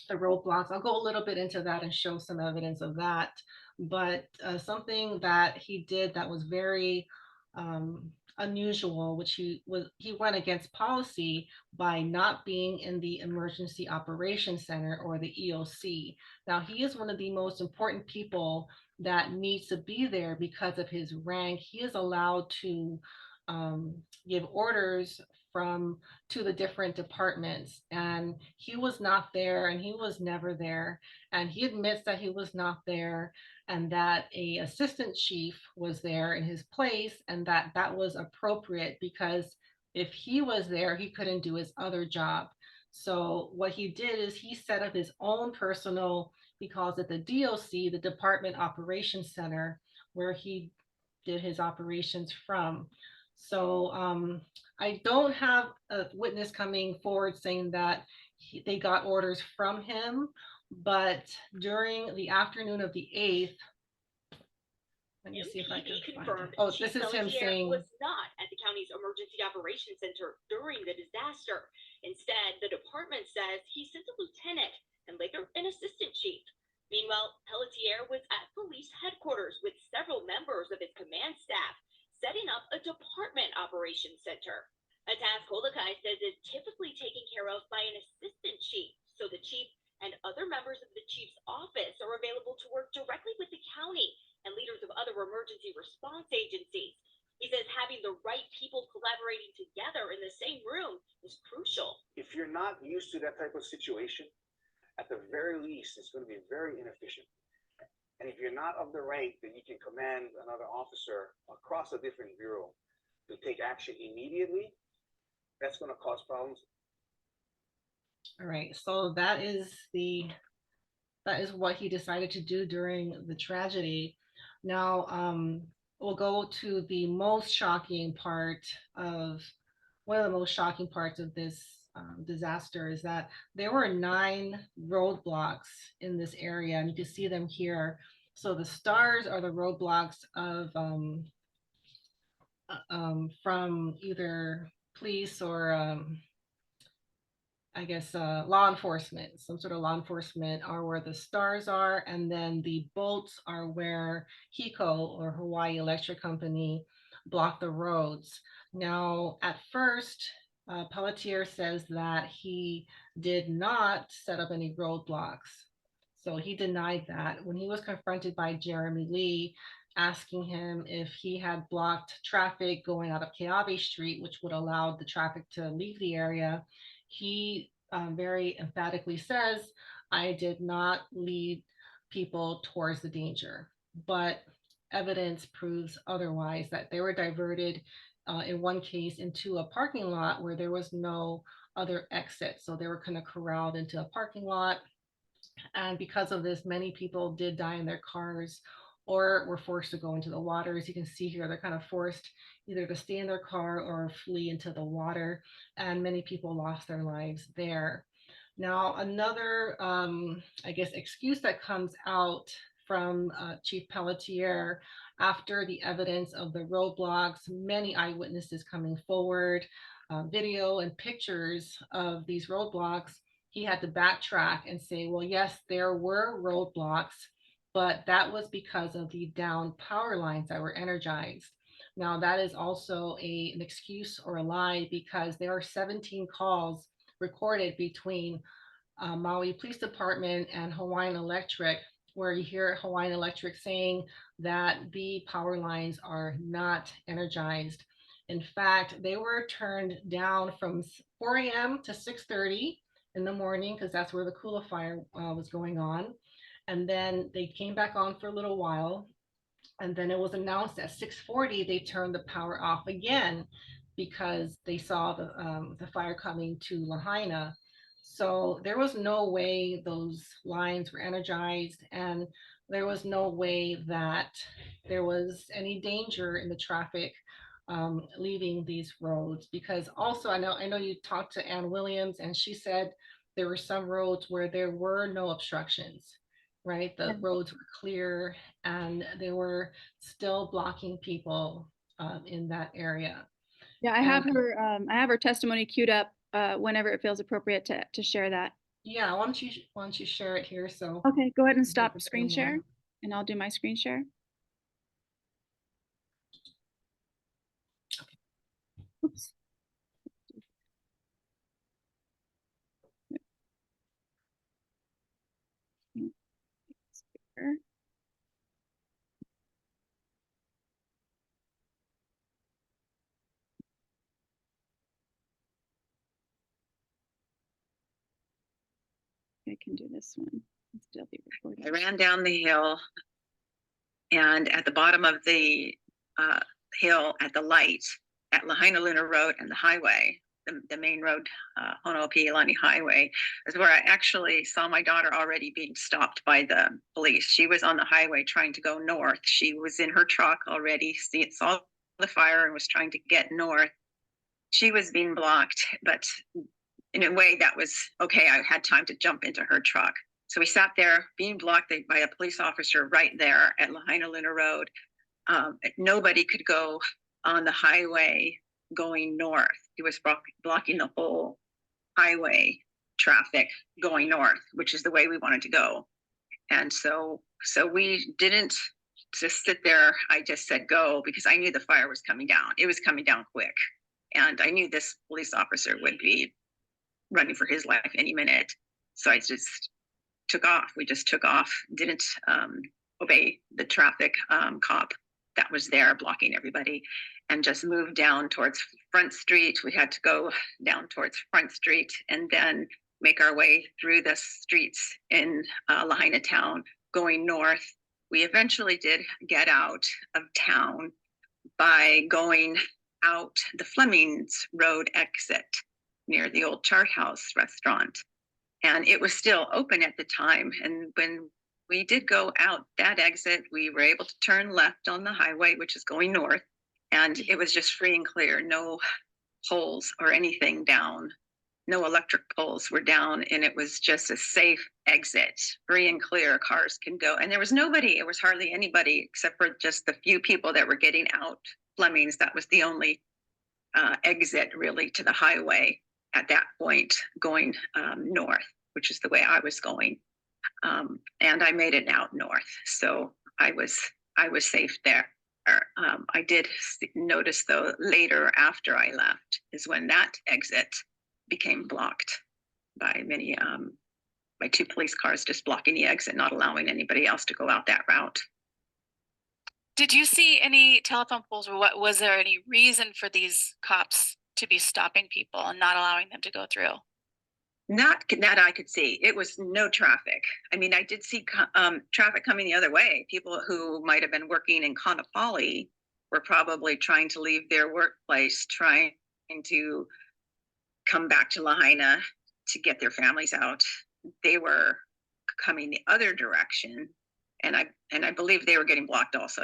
the roadblocks, I'll go a little bit into that and show some evidence of that. But something that he did that was very unusual, which he went against policy by not being in the Emergency Operations Center, or the EOC. Now, he is one of the most important people that needs to be there because of his rank. He is allowed to give orders to the different departments, and he was not there, and he was never there, and he admits that he was not there, and that a assistant chief was there in his place, and that was appropriate, because if he was there, he couldn't do his other job. So what he did is he set up his own personal, he calls it the DOC, the Department Operations Center, where he did his operations from. So I don't have a witness coming forward saying that they got orders from him, but during the afternoon of the 8th, let me see if I can find it. Oh, this is him saying. Was not at the county's emergency operations center during the disaster. Instead, the department says he sent a lieutenant and later an assistant chief. Meanwhile, Pelletier was at police headquarters with several members of his command staff, setting up a department operations center. A task Holokai says is typically taken care of by an assistant chief, so the chief and other members of the chief's office are available to work directly with the county and leaders of other emergency response agencies. He says having the right people collaborating together in the same room is crucial. If you're not used to that type of situation, at the very least, it's going to be very inefficient. And if you're not of the rank that you can command another officer across a different bureau to take action immediately, that's going to cause problems. All right, so that is what he decided to do during the tragedy. Now, we'll go to the most shocking part of one of the most shocking parts of this disaster is that there were 9 roadblocks in this area, and you can see them here. So the stars are the roadblocks of from either police or I guess law enforcement, some sort of law enforcement are where the stars are, and then the bolts are where HECO or Hawaii Electric Company blocked the roads. Now, at first, Pelletier says that he did not set up any roadblocks. So he denied that. When he was confronted by Jeremy Lee, asking him if he had blocked traffic going out of Keawe Street, which would allow the traffic to leave the area, he very emphatically says, I did not lead people towards the danger. But evidence proves otherwise, that they were diverted in one case into a parking lot where there was no other exit. So they were kind of corralled into a parking lot. And because of this, many people did die in their cars or were forced to go into the water. As you can see here, they're kind of forced either to stay in their car or flee into the water. And many people lost their lives there. Now, another, I guess, excuse that comes out from Chief Pelletier after the evidence of the roadblocks, many eyewitnesses coming forward, video and pictures of these roadblocks, he had to backtrack and say, well, yes, there were roadblocks, but that was because of the down power lines that were energized. Now, that is also an excuse or a lie, because there are 17 calls recorded between Maui Police Department and Hawaiian Electric, where you hear Hawaiian Electric saying that the power lines are not energized. In fact, they were turned down from 4 a.m. to 6:30 in the morning, because that's where the Kula fire was going on. And then they came back on for a little while. And then it was announced at 6:40 they turned the power off again, because they saw the fire coming to Lahaina. So there was no way those lines were energized, and there was no way that there was any danger in the traffic leaving these roads. Because also, I know you talked to Ann Williams, and she said there were some roads where there were no obstructions, right? The roads were clear, and they were still blocking people in that area. Yeah, I have her testimony queued up whenever it feels appropriate to share that. Yeah, why don't you share it here? So okay, go ahead and stop screen share, and I'll do my screen share. Oops. I can do this one. Still be recording. I ran down the hill, and at the bottom of the hill, at the light at Lahaina Luna Road and the highway, the main road, Honoapiilani Highway, is where I actually saw my daughter already being stopped by the police. She was on the highway trying to go north. She was in her truck already, saw the fire and was trying to get north. she was being blocked, but in a way that was okay. I had time to jump into her truck. So we sat there being blocked by a police officer right there at Lahaina Luna Road. Nobody could go on the highway going north. He was blocking the whole highway traffic going north, which is the way we wanted to go. And so we didn't just sit there. I just said go, because I knew the fire was coming down. It was coming down quick. And I knew this police officer would be running for his life any minute. So I just took off. We just took off, didn't obey the traffic cop that was there blocking everybody, and just moved down towards Front Street. We had to go down towards Front Street and then make our way through the streets in Lahaina town going north. We eventually did get out of town by going out the Fleming's Road exit near the old Chart House restaurant. And it was still open at the time. And when we did go out that exit, we were able to turn left on the highway, which is going north. And it was just free and clear, no poles or anything down. No electric poles were down, and it was just a safe exit, free and clear. Cars can go. And there was nobody, it was hardly anybody except for just the few people that were getting out Fleming's. That was the only exit really to the highway at that point, going north, which is the way I was going. And I made it out north. So I was safe there. I did notice though later after I left is when that exit became blocked by many by two police cars just blocking the exit, not allowing anybody else to go out that route. Did you see any telephone poles, or what was there any reason for these cops to be stopping people and not allowing them to go through? Not that I could see. It was no traffic. I mean, I did see traffic coming the other way. People who might have been working in Kaanapali were probably trying to leave their workplace, trying to come back to Lahaina to get their families out. They were coming the other direction, and I believe they were getting blocked also.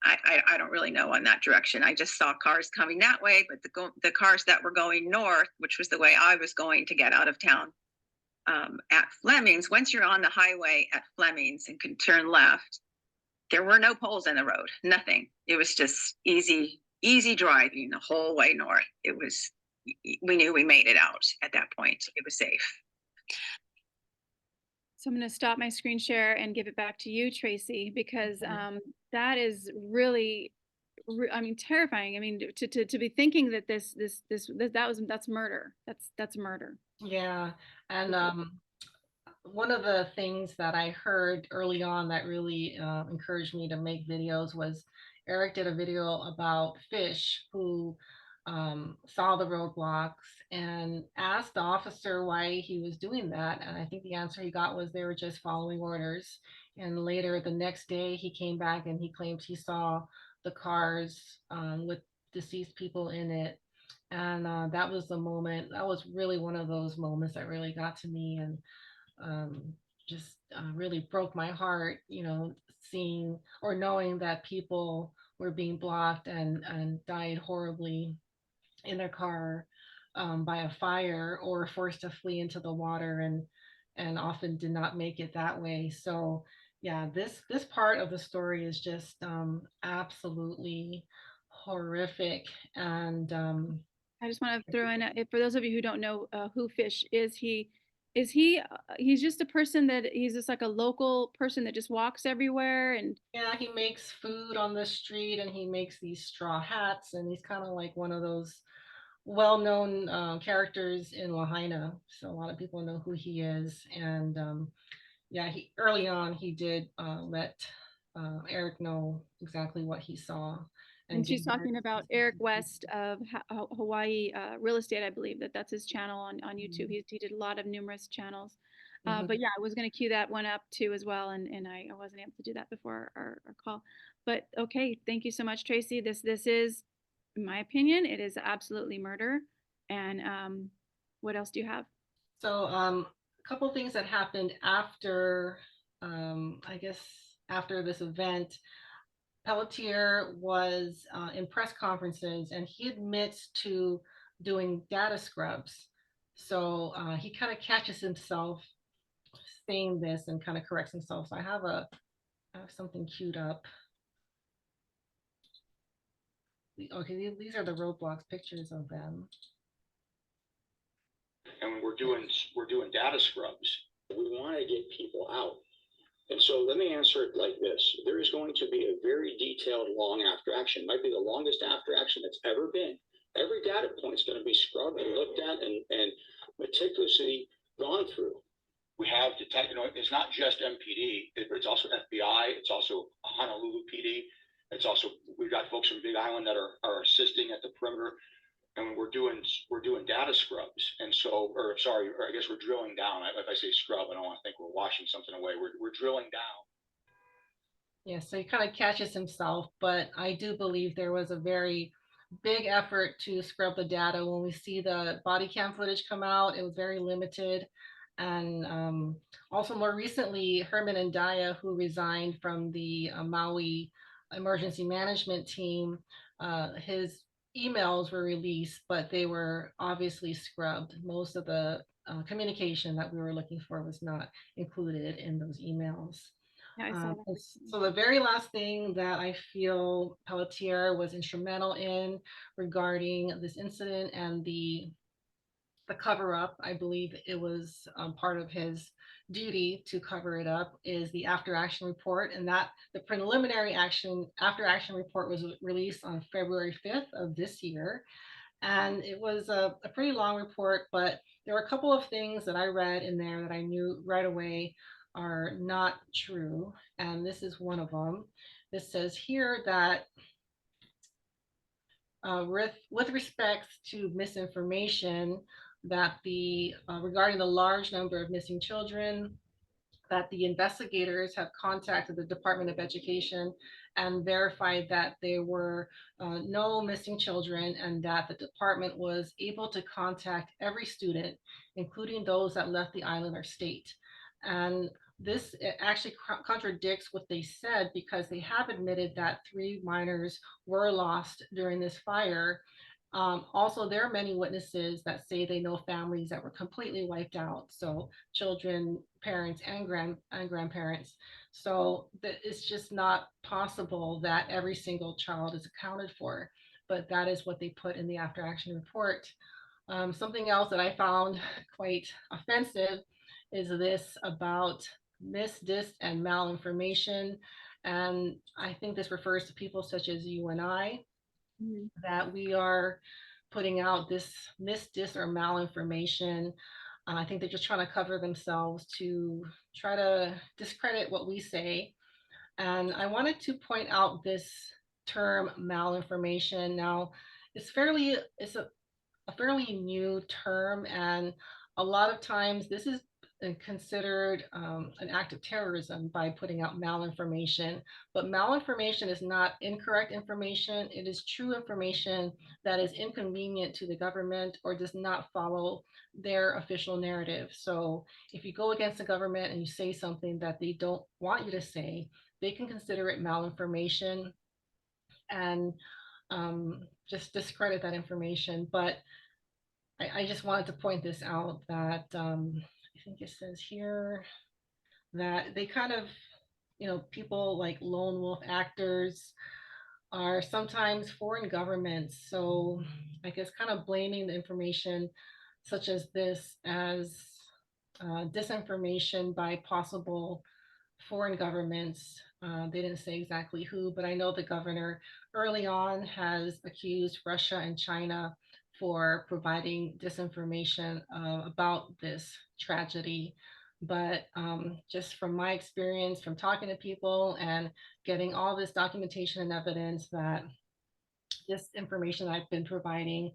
I don't really know on that direction. I just saw cars coming that way, but the cars that were going north, which was the way I was going to get out of town, at Fleming's, once you're on the highway at Fleming's and can turn left, there were no poles in the road, nothing. It was just easy driving the whole way north. We knew we made it out at that point. It was safe. So I'm going to stop my screen share and give it back to you, Tracy, because that is really, I mean, terrifying. I mean, to be thinking that that's murder. That's murder. Yeah, and one of the things that I heard early on that really encouraged me to make videos was Eric did a video about Fish, who saw the roadblocks and asked the officer why he was doing that. And I think the answer he got was they were just following orders. And later the next day he came back and he claimed he saw the cars with deceased people in it. And that was the moment, that was really one of those moments that really got to me and just really broke my heart, you know, seeing or knowing that people were being blocked and died horribly in their car by a fire or forced to flee into the water and often did not make it that way. So yeah, this part of the story is just absolutely horrific. And I just want to throw in, for those of you who don't know who Fish is, he's just a person that he's just like a local person that just walks everywhere. And yeah, he makes food on the street and he makes these straw hats, and he's kind of like one of those well-known characters in Lahaina. So a lot of people know who he is. And yeah, he early on he did let Eric know exactly what he saw. And she's talking about Eric West of Hawaii Real Estate, I believe that's his channel on YouTube. He did a lot of numerous channels. But yeah, I was going to cue that one up too as well, and I wasn't able to do that before our call. But okay, thank you so much, Tracy. This is, in my opinion, it is absolutely murder. And what else do you have? So a couple things that happened after, I guess, after this event. Pelletier was in press conferences and he admits to doing data scrubs. So he kind of catches himself saying this and kind of corrects himself. So I have something queued up. Okay, these are the Roadblocks pictures of them. And when we're doing data scrubs, we want to get people out. And so let me answer it like this. There is going to be a very detailed long after action. It might be the longest after action that's ever been. Every data point is going to be scrubbed and looked at and meticulously gone through. We have detected, it's not just MPD, it's also FBI, it's also Honolulu PD. It's also, we've got folks from Big Island that are assisting at the perimeter. And we're doing data scrubs, and so, or I guess we're drilling down. If I say scrub, I don't want to think we're washing something away. We're drilling down. Yeah, so he kind of catches himself, but I do believe there was a very big effort to scrub the data. When we see the body cam footage come out, it was very limited. And also more recently, Herman and Daya, who resigned from the Maui emergency management team, his emails were released, but they were obviously scrubbed. Most of the communication that we were looking for was not included in those emails. Yeah, I saw that. So the very last thing that I feel Pelletier was instrumental in regarding this incident and the cover up, I believe it was part of his duty to cover it up, is the after action report, and that the preliminary after action report was released on February 5th of this year. And it was a pretty long report, but there were a couple of things that I read in there that I knew right away are not true. And this is one of them. This says here that with respect to misinformation, that the regarding the large number of missing children, that the investigators have contacted the Department of Education and verified that there were no missing children, and that the department was able to contact every student, including those that left the island or state. And this actually contradicts what they said, because they have admitted that 3 minors were lost during this fire. Also, there are many witnesses that say they know families that were completely wiped out. So children, parents, and grandparents. So it's just not possible that every single child is accounted for. But that is what they put in the after action report. Something else that I found quite offensive is this about mis, dis, and malinformation. And I think this refers to people such as you and I, that we are putting out this mis, dis, or malinformation. I think they're just trying to cover themselves to try to discredit what we say. And I wanted to point out this term malinformation. Now, it's a fairly new term, and a lot of times this is considered an act of terrorism by putting out malinformation. But malinformation is not incorrect information. It is true information that is inconvenient to the government or does not follow their official narrative. So if you go against the government and you say something that they don't want you to say, they can consider it malinformation and just discredit that information. But I just wanted to point this out, that I think it says here that they kind of, people like lone wolf actors are sometimes foreign governments. So I guess kind of blaming the information such as this as disinformation by possible foreign governments. They didn't say exactly who, but I know the governor early on has accused Russia and China for providing disinformation about this tragedy. But just from my experience, from talking to people and getting all this documentation and evidence, that this information I've been providing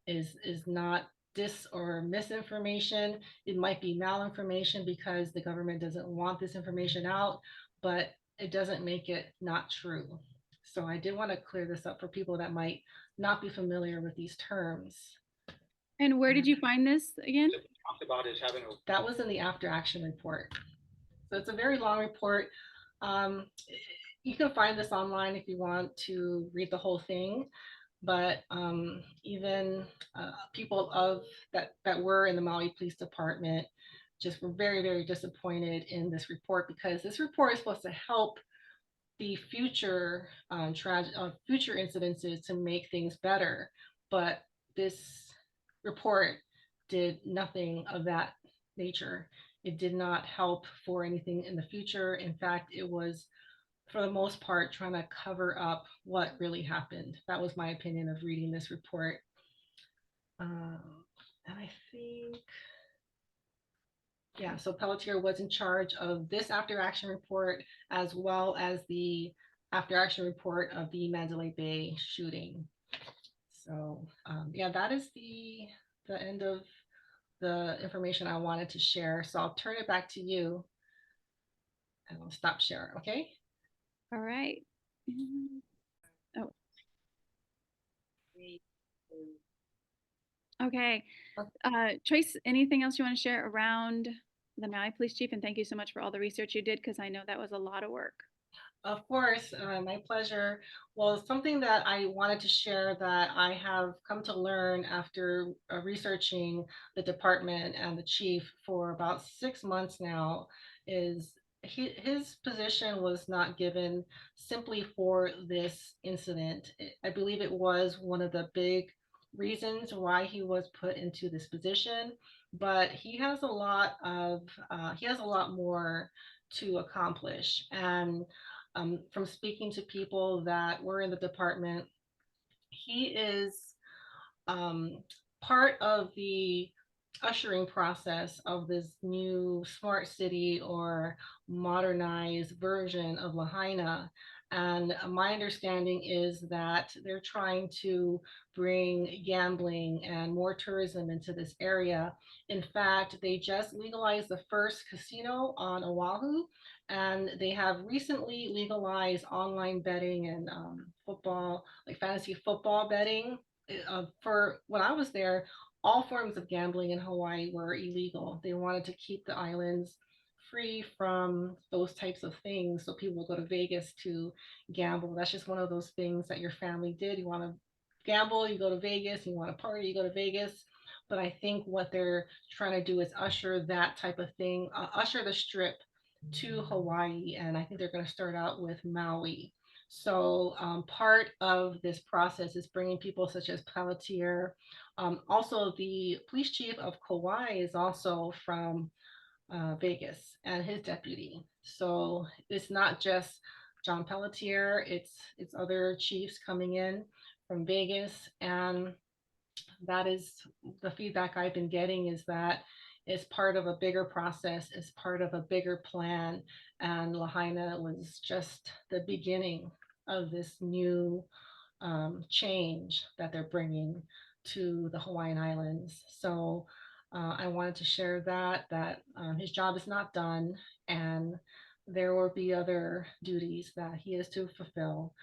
is not dis or misinformation. It might be malinformation because the government doesn't want this information out, but it doesn't make it not true. So I did want to clear this up for people that might not be familiar with these terms. And where did you find this again? Talked about is having that was in the after action report. So it's a very long report. You can find this online if you want to read the whole thing, but even people of that were in the Maui Police Department just were very, very disappointed in this report, because this report is supposed to help the future future incidences to make things better. But this report did nothing of that nature. It did not help for anything in the future. In fact, it was, for the most part, trying to cover up what really happened. That was my opinion of reading this report. And I think, yeah, so Pelletier was in charge of this after action report, as well as the after action report of the Mandalay Bay shooting. So yeah, that is the end of the information I wanted to share. So I'll turn it back to you and I'll stop sharing, okay? All right. Oh. Okay. Trace, anything else you want to share around the Maui Police Chief? And thank you so much for all the research you did, because I know that was a lot of work. Of course, my pleasure. Well, something that I wanted to share that I have come to learn after researching the department and the chief for about 6 months now is his position was not given simply for this incident. I believe it was one of the big reasons why he was put into this position, but he has a lot more to accomplish. And from speaking to people that were in the department, he is part of the ushering process of this new smart city or modernized version of Lahaina. And my understanding is that they're trying to bring gambling and more tourism into this area. In fact, they just legalized the first casino on Oahu, and they have recently legalized online betting and football, like fantasy football betting. For when I was there, all forms of gambling in Hawaii were illegal. They wanted to keep the islands free from those types of things, so people would go to Vegas to gamble. That's just one of those things that your family did. You want to gamble, you go to Vegas. You want to party, you go to Vegas. But I think what they're trying to do is usher that type of thing, usher the strip to Hawaii. And I think they're going to start out with Maui. So part of this process is bringing people such as Pelletier. Also, the police chief of Kauai is also from Vegas, and his deputy. So it's not just John Pelletier, it's other chiefs coming in from Vegas. And that is the feedback I've been getting, is that it's part of a bigger process, it's part of a bigger plan. And Lahaina was just the beginning of this new change that they're bringing to the Hawaiian Islands. So I wanted to share that his job is not done, and there will be other duties that he is to fulfill.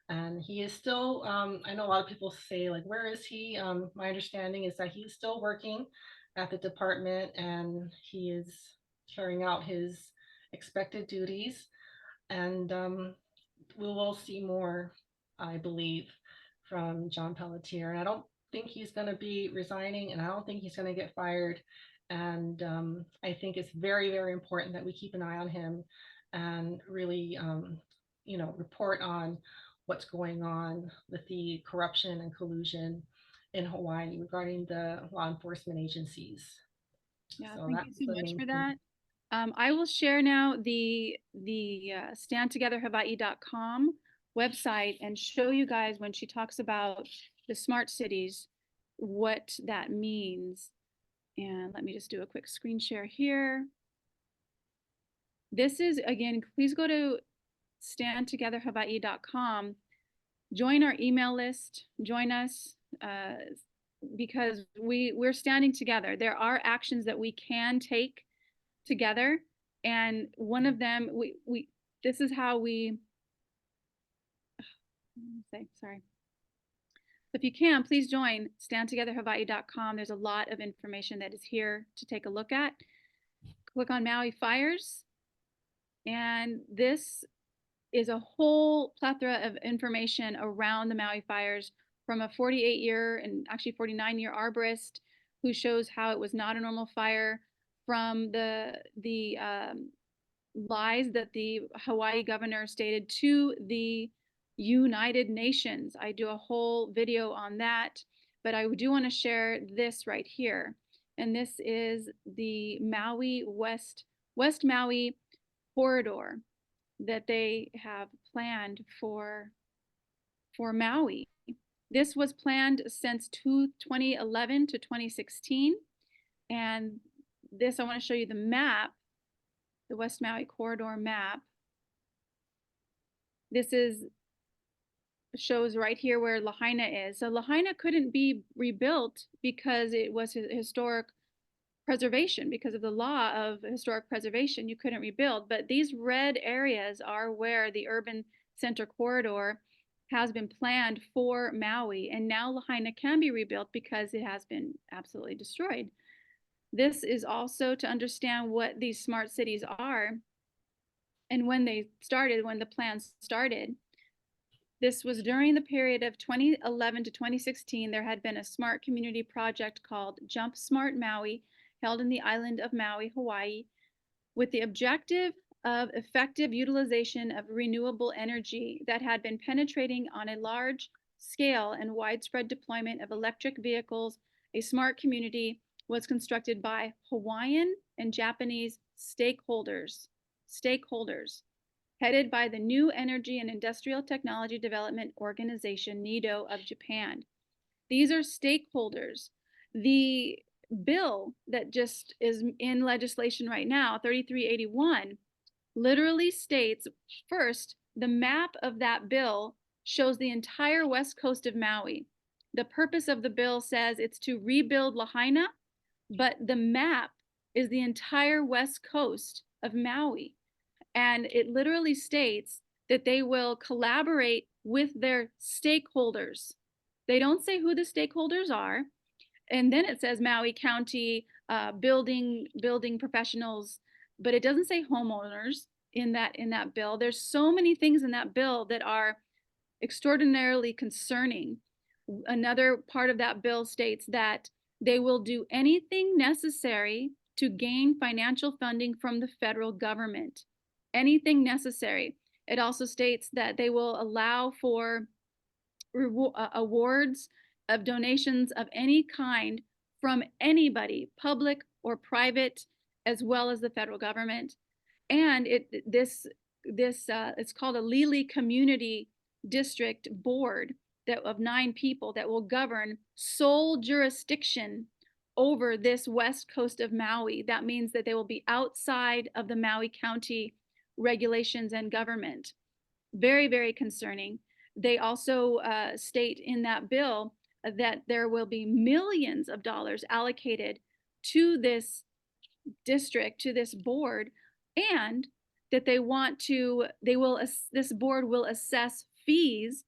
And he is still, I know a lot of people say, like, where is he? My understanding is that he's still working at the department, and he is carrying out his expected duties. And we will see more, I believe, from John Pelletier. And I don't think he's going to be resigning, and I don't think he's going to get fired. And I think it's very, very important that we keep an eye on him and really, report on what's going on with the corruption and collusion in Hawaii regarding the law enforcement agencies. Yeah, So thank you so much for thing. that. I will share now the standtogetherhawaii.com website and show you guys, when she talks about the smart cities, what that means. And let me just do a quick screen share here. This is, again, please go to standtogetherhawaii.com, join our email list, join us, because we're standing together. There are actions that we can take together, and one of them, this is how we say, sorry. If you can, please join standtogetherhawaii.com. There's a lot of information that is here to take a look at. Click on Maui Fires, and this is a whole plethora of information around the Maui Fires from a 48-year and actually 49-year arborist who shows how it was not a normal fire, from the lies that the Hawaii governor stated to the United Nations. I do a whole video on that, but I do want to share this right here. And this is the Maui West Maui corridor that they have planned for Maui. This was planned since 2011 to 2016. And this, I want to show you the map, the West Maui corridor map. This shows right here where Lahaina is. So Lahaina couldn't be rebuilt because it was historic preservation. Because of the law of historic preservation, you couldn't rebuild. But these red areas are where the urban center corridor has been planned for Maui. And now Lahaina can be rebuilt because it has been absolutely destroyed. This is also to understand what these smart cities are and when they started, when the plans started. This was during the period of 2011 to 2016. There had been a smart community project called Jump Smart Maui, held in the island of Maui, Hawaii, with the objective of effective utilization of renewable energy that had been penetrating on a large scale and widespread deployment of electric vehicles. A smart community was constructed by Hawaiian and Japanese stakeholders, headed by the New Energy and Industrial Technology Development Organization, NEDO, of Japan. These are stakeholders. The bill that just is in legislation right now, 3381, literally states, first, the map of that bill shows the entire west coast of Maui. The purpose of the bill says it's to rebuild Lahaina, but the map is the entire west coast of Maui. And it literally states that they will collaborate with their stakeholders. They don't say who the stakeholders are. And then it says Maui County building professionals, but it doesn't say homeowners in that bill. There's so many things in that bill that are extraordinarily concerning. Another part of that bill states that they will do anything necessary to gain financial funding from the federal government. Anything necessary. It also states that they will allow for awards of donations of any kind from anybody, public or private, as well as the federal government. And it's called a Lili Community District Board of 9 people that will govern sole jurisdiction over this west coast of Maui. That means that they will be outside of the Maui County regulations and government. Very, very concerning. They also state in that bill that there will be millions of dollars allocated to this district, to this board, and that this board will assess fees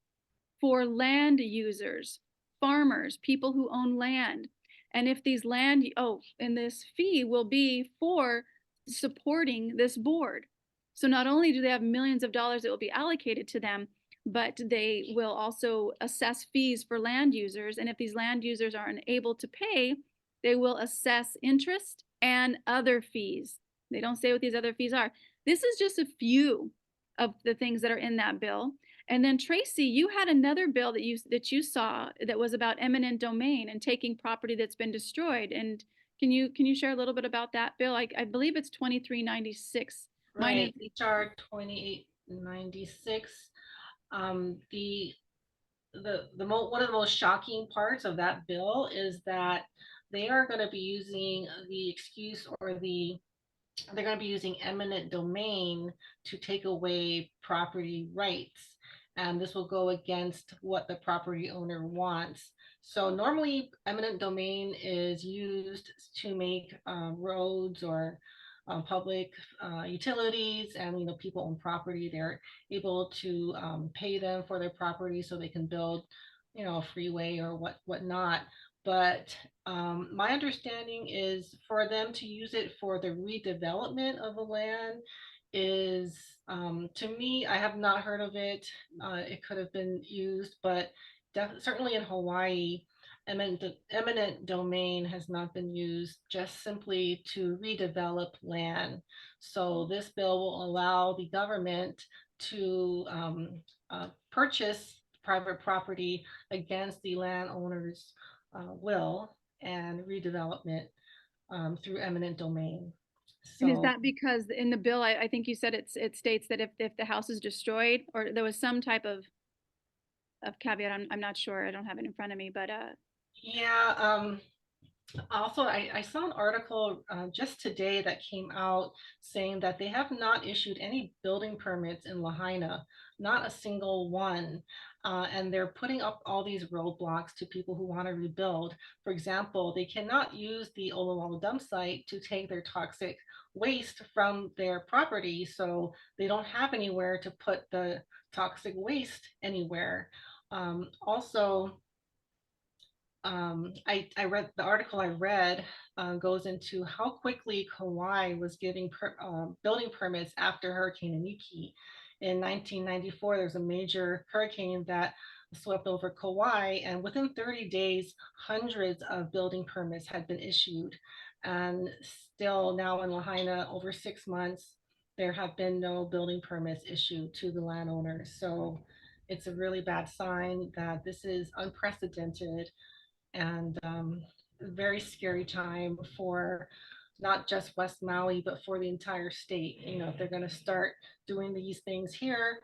for land users, farmers, people who own land. And if these and this fee will be for supporting this board. So not only do they have millions of dollars that will be allocated to them, but they will also assess fees for land users. And if these land users are unable to pay, they will assess interest and other fees. They don't say what these other fees are. This is just a few of the things that are in that bill. And then Tracy, you had another bill that you saw that was about eminent domain and taking property that's been destroyed. And can you share a little bit about that bill? I believe it's 2396. Right, HR 2896. One of the most shocking parts of that bill is that they are going to be using the excuse, or they're going to be using eminent domain to take away property rights. And this will go against what the property owner wants. So normally eminent domain is used to make roads or public utilities, and people own property. They're able to pay them for their property so they can build a freeway or whatnot. But my understanding is for them to use it for the redevelopment of the land is, to me, I have not heard of it. It could have been used, but certainly in Hawaii, eminent domain has not been used just simply to redevelop land. So this bill will allow the government to purchase private property against the landowner's will and redevelopment through eminent domain. And is So that because in the bill, I think you said it states that if the house is destroyed, or there was some type of caveat, I'm not sure, I don't have it in front of me, but yeah, also, I saw an article just today that came out saying that they have not issued any building permits in Lahaina, not a single one. And they're putting up all these roadblocks to people who want to rebuild. For example, they cannot use the Olawale dump site to take their toxic waste from their property. So they don't have anywhere to put the toxic waste anywhere. Also, I read the article I read goes into how quickly Kauai was giving building permits after Hurricane Iniki. In 1994, there was a major hurricane that swept over Kauai, and within 30 days, hundreds of building permits had been issued. And still now in Lahaina, over 6 months, there have been no building permits issued to the landowners. So it's a really bad sign that this is unprecedented and a very scary time for not just West Maui, but for the entire state. You know, if they're going to start doing these things here,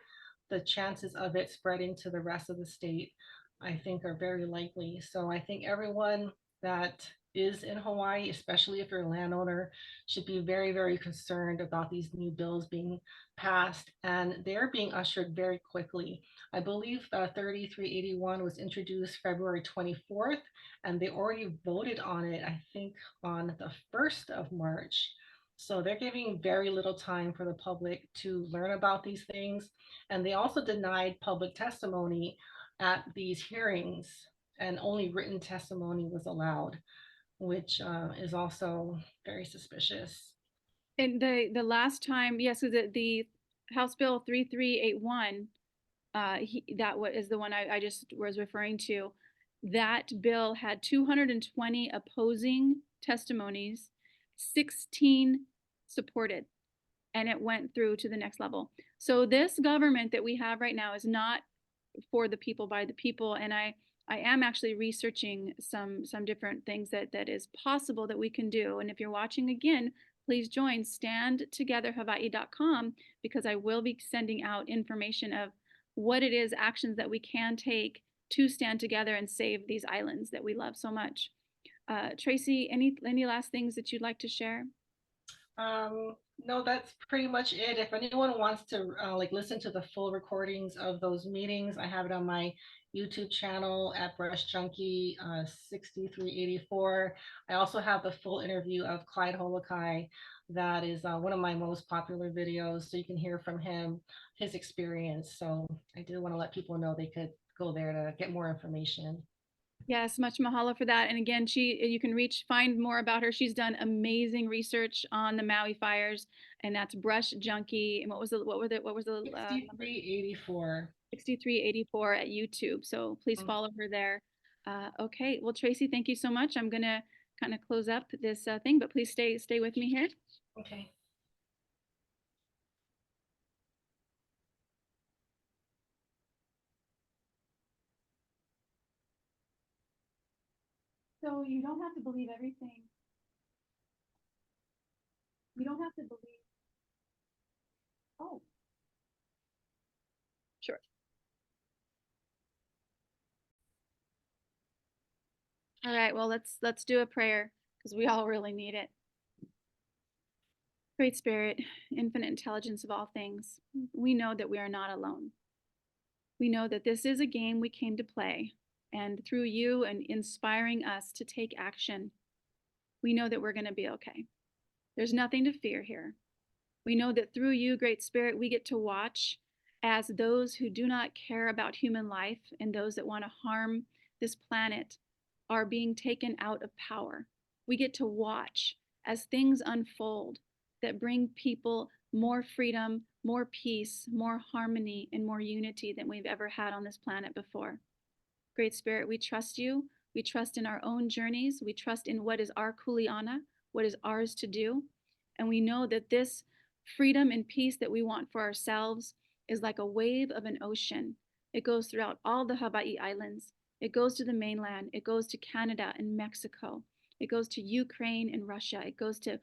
the chances of it spreading to the rest of the state, I think, are very likely. So I think everyone that is in Hawaii, especially if you're a landowner, should be very, very concerned about these new bills being passed. And they're being ushered very quickly. I believe 3381 was introduced February 24th, and they already voted on it, I think, on the 1st of March. So they're giving very little time for the public to learn about these things. And they also denied public testimony at these hearings, and only written testimony was allowed, which is also very suspicious. and the last time, yes, so the House Bill 3381, that is the one I just was referring to. That bill had 220 opposing testimonies, 16 supported, and it went through to the next level. So this government that we have right now is not for the people, by the people. And I am actually researching some different things that is possible that we can do. And if you're watching again, please join standtogetherhawaii.com, because I will be sending out information of what it is, actions that we can take to stand together and save these islands that we love so much. Tracy, any last things that you'd like to share? No, that's pretty much it. If anyone wants to like listen to the full recordings of those meetings, I have it on my YouTube channel at Brush Junkie 6384. I also have the full interview of Clyde Holokai. That is one of my most popular videos, so you can hear from him, his experience. So I did want to let people know they could go there to get more information. Yes, much mahalo for that. And again, you can find more about her. She's done amazing research on the Maui fires, and that's Brush Junkie. And what was the 6384. 6384 at YouTube. So please follow her there. Okay, well, Tracy, thank you so much. I'm gonna kind of close up this thing, but please stay with me here. Okay. So you don't have to believe everything. You don't have to believe. Oh. Sure. All right, well, let's do a prayer, because we all really need it. Great Spirit, infinite intelligence of all things, we know that we are not alone. We know that this is a game we came to play, and through you and inspiring us to take action, we know that we're going to be okay. There's nothing to fear here. We know that through you, Great Spirit, we get to watch as those who do not care about human life and those that want to harm this planet are being taken out of power. We get to watch as things unfold that bring people more freedom, more peace, more harmony, and more unity than we've ever had on this planet before. Great Spirit, we trust you. We trust in our own journeys. We trust in what is our kuleana, what is ours to do. And we know that this freedom and peace that we want for ourselves is like a wave of an ocean. It goes throughout all the Hawaii Islands. It goes to the mainland. It goes to Canada and Mexico. It goes to Ukraine and Russia. It goes to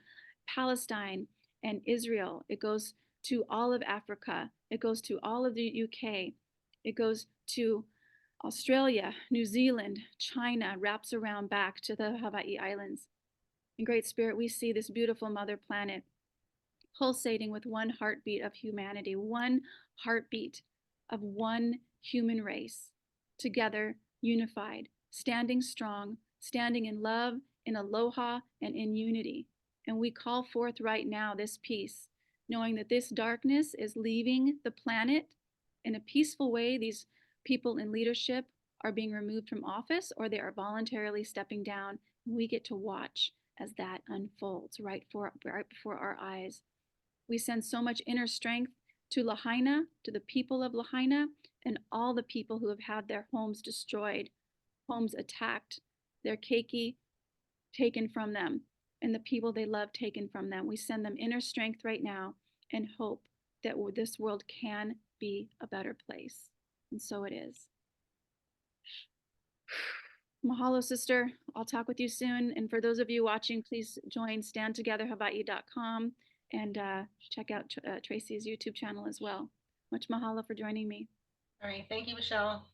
Palestine and Israel. It goes to all of Africa. It goes to all of the UK. It goes to Australia, New Zealand, China, wraps around back to the Hawaii Islands. In Great Spirit, we see this beautiful mother planet pulsating with one heartbeat of humanity, one heartbeat of one human race, together, unified, standing strong, standing in love, in aloha, and in unity. And we call forth right now this peace, knowing that this darkness is leaving the planet in a peaceful way. These people in leadership are being removed from office or they are voluntarily stepping down. We get to watch as that unfolds right before our eyes. We send so much inner strength to Lahaina, to the people of Lahaina, and all the people who have had their homes destroyed, homes attacked, their keiki taken from them, and the people they love taken from them. We send them inner strength right now and hope that this world can be a better place. And so it is. Mahalo, sister. I'll talk with you soon. And for those of you watching, please join standtogetherhawaii.com and check out Tracy's YouTube channel as well. Much mahalo for joining me. All right. Thank you, Michelle.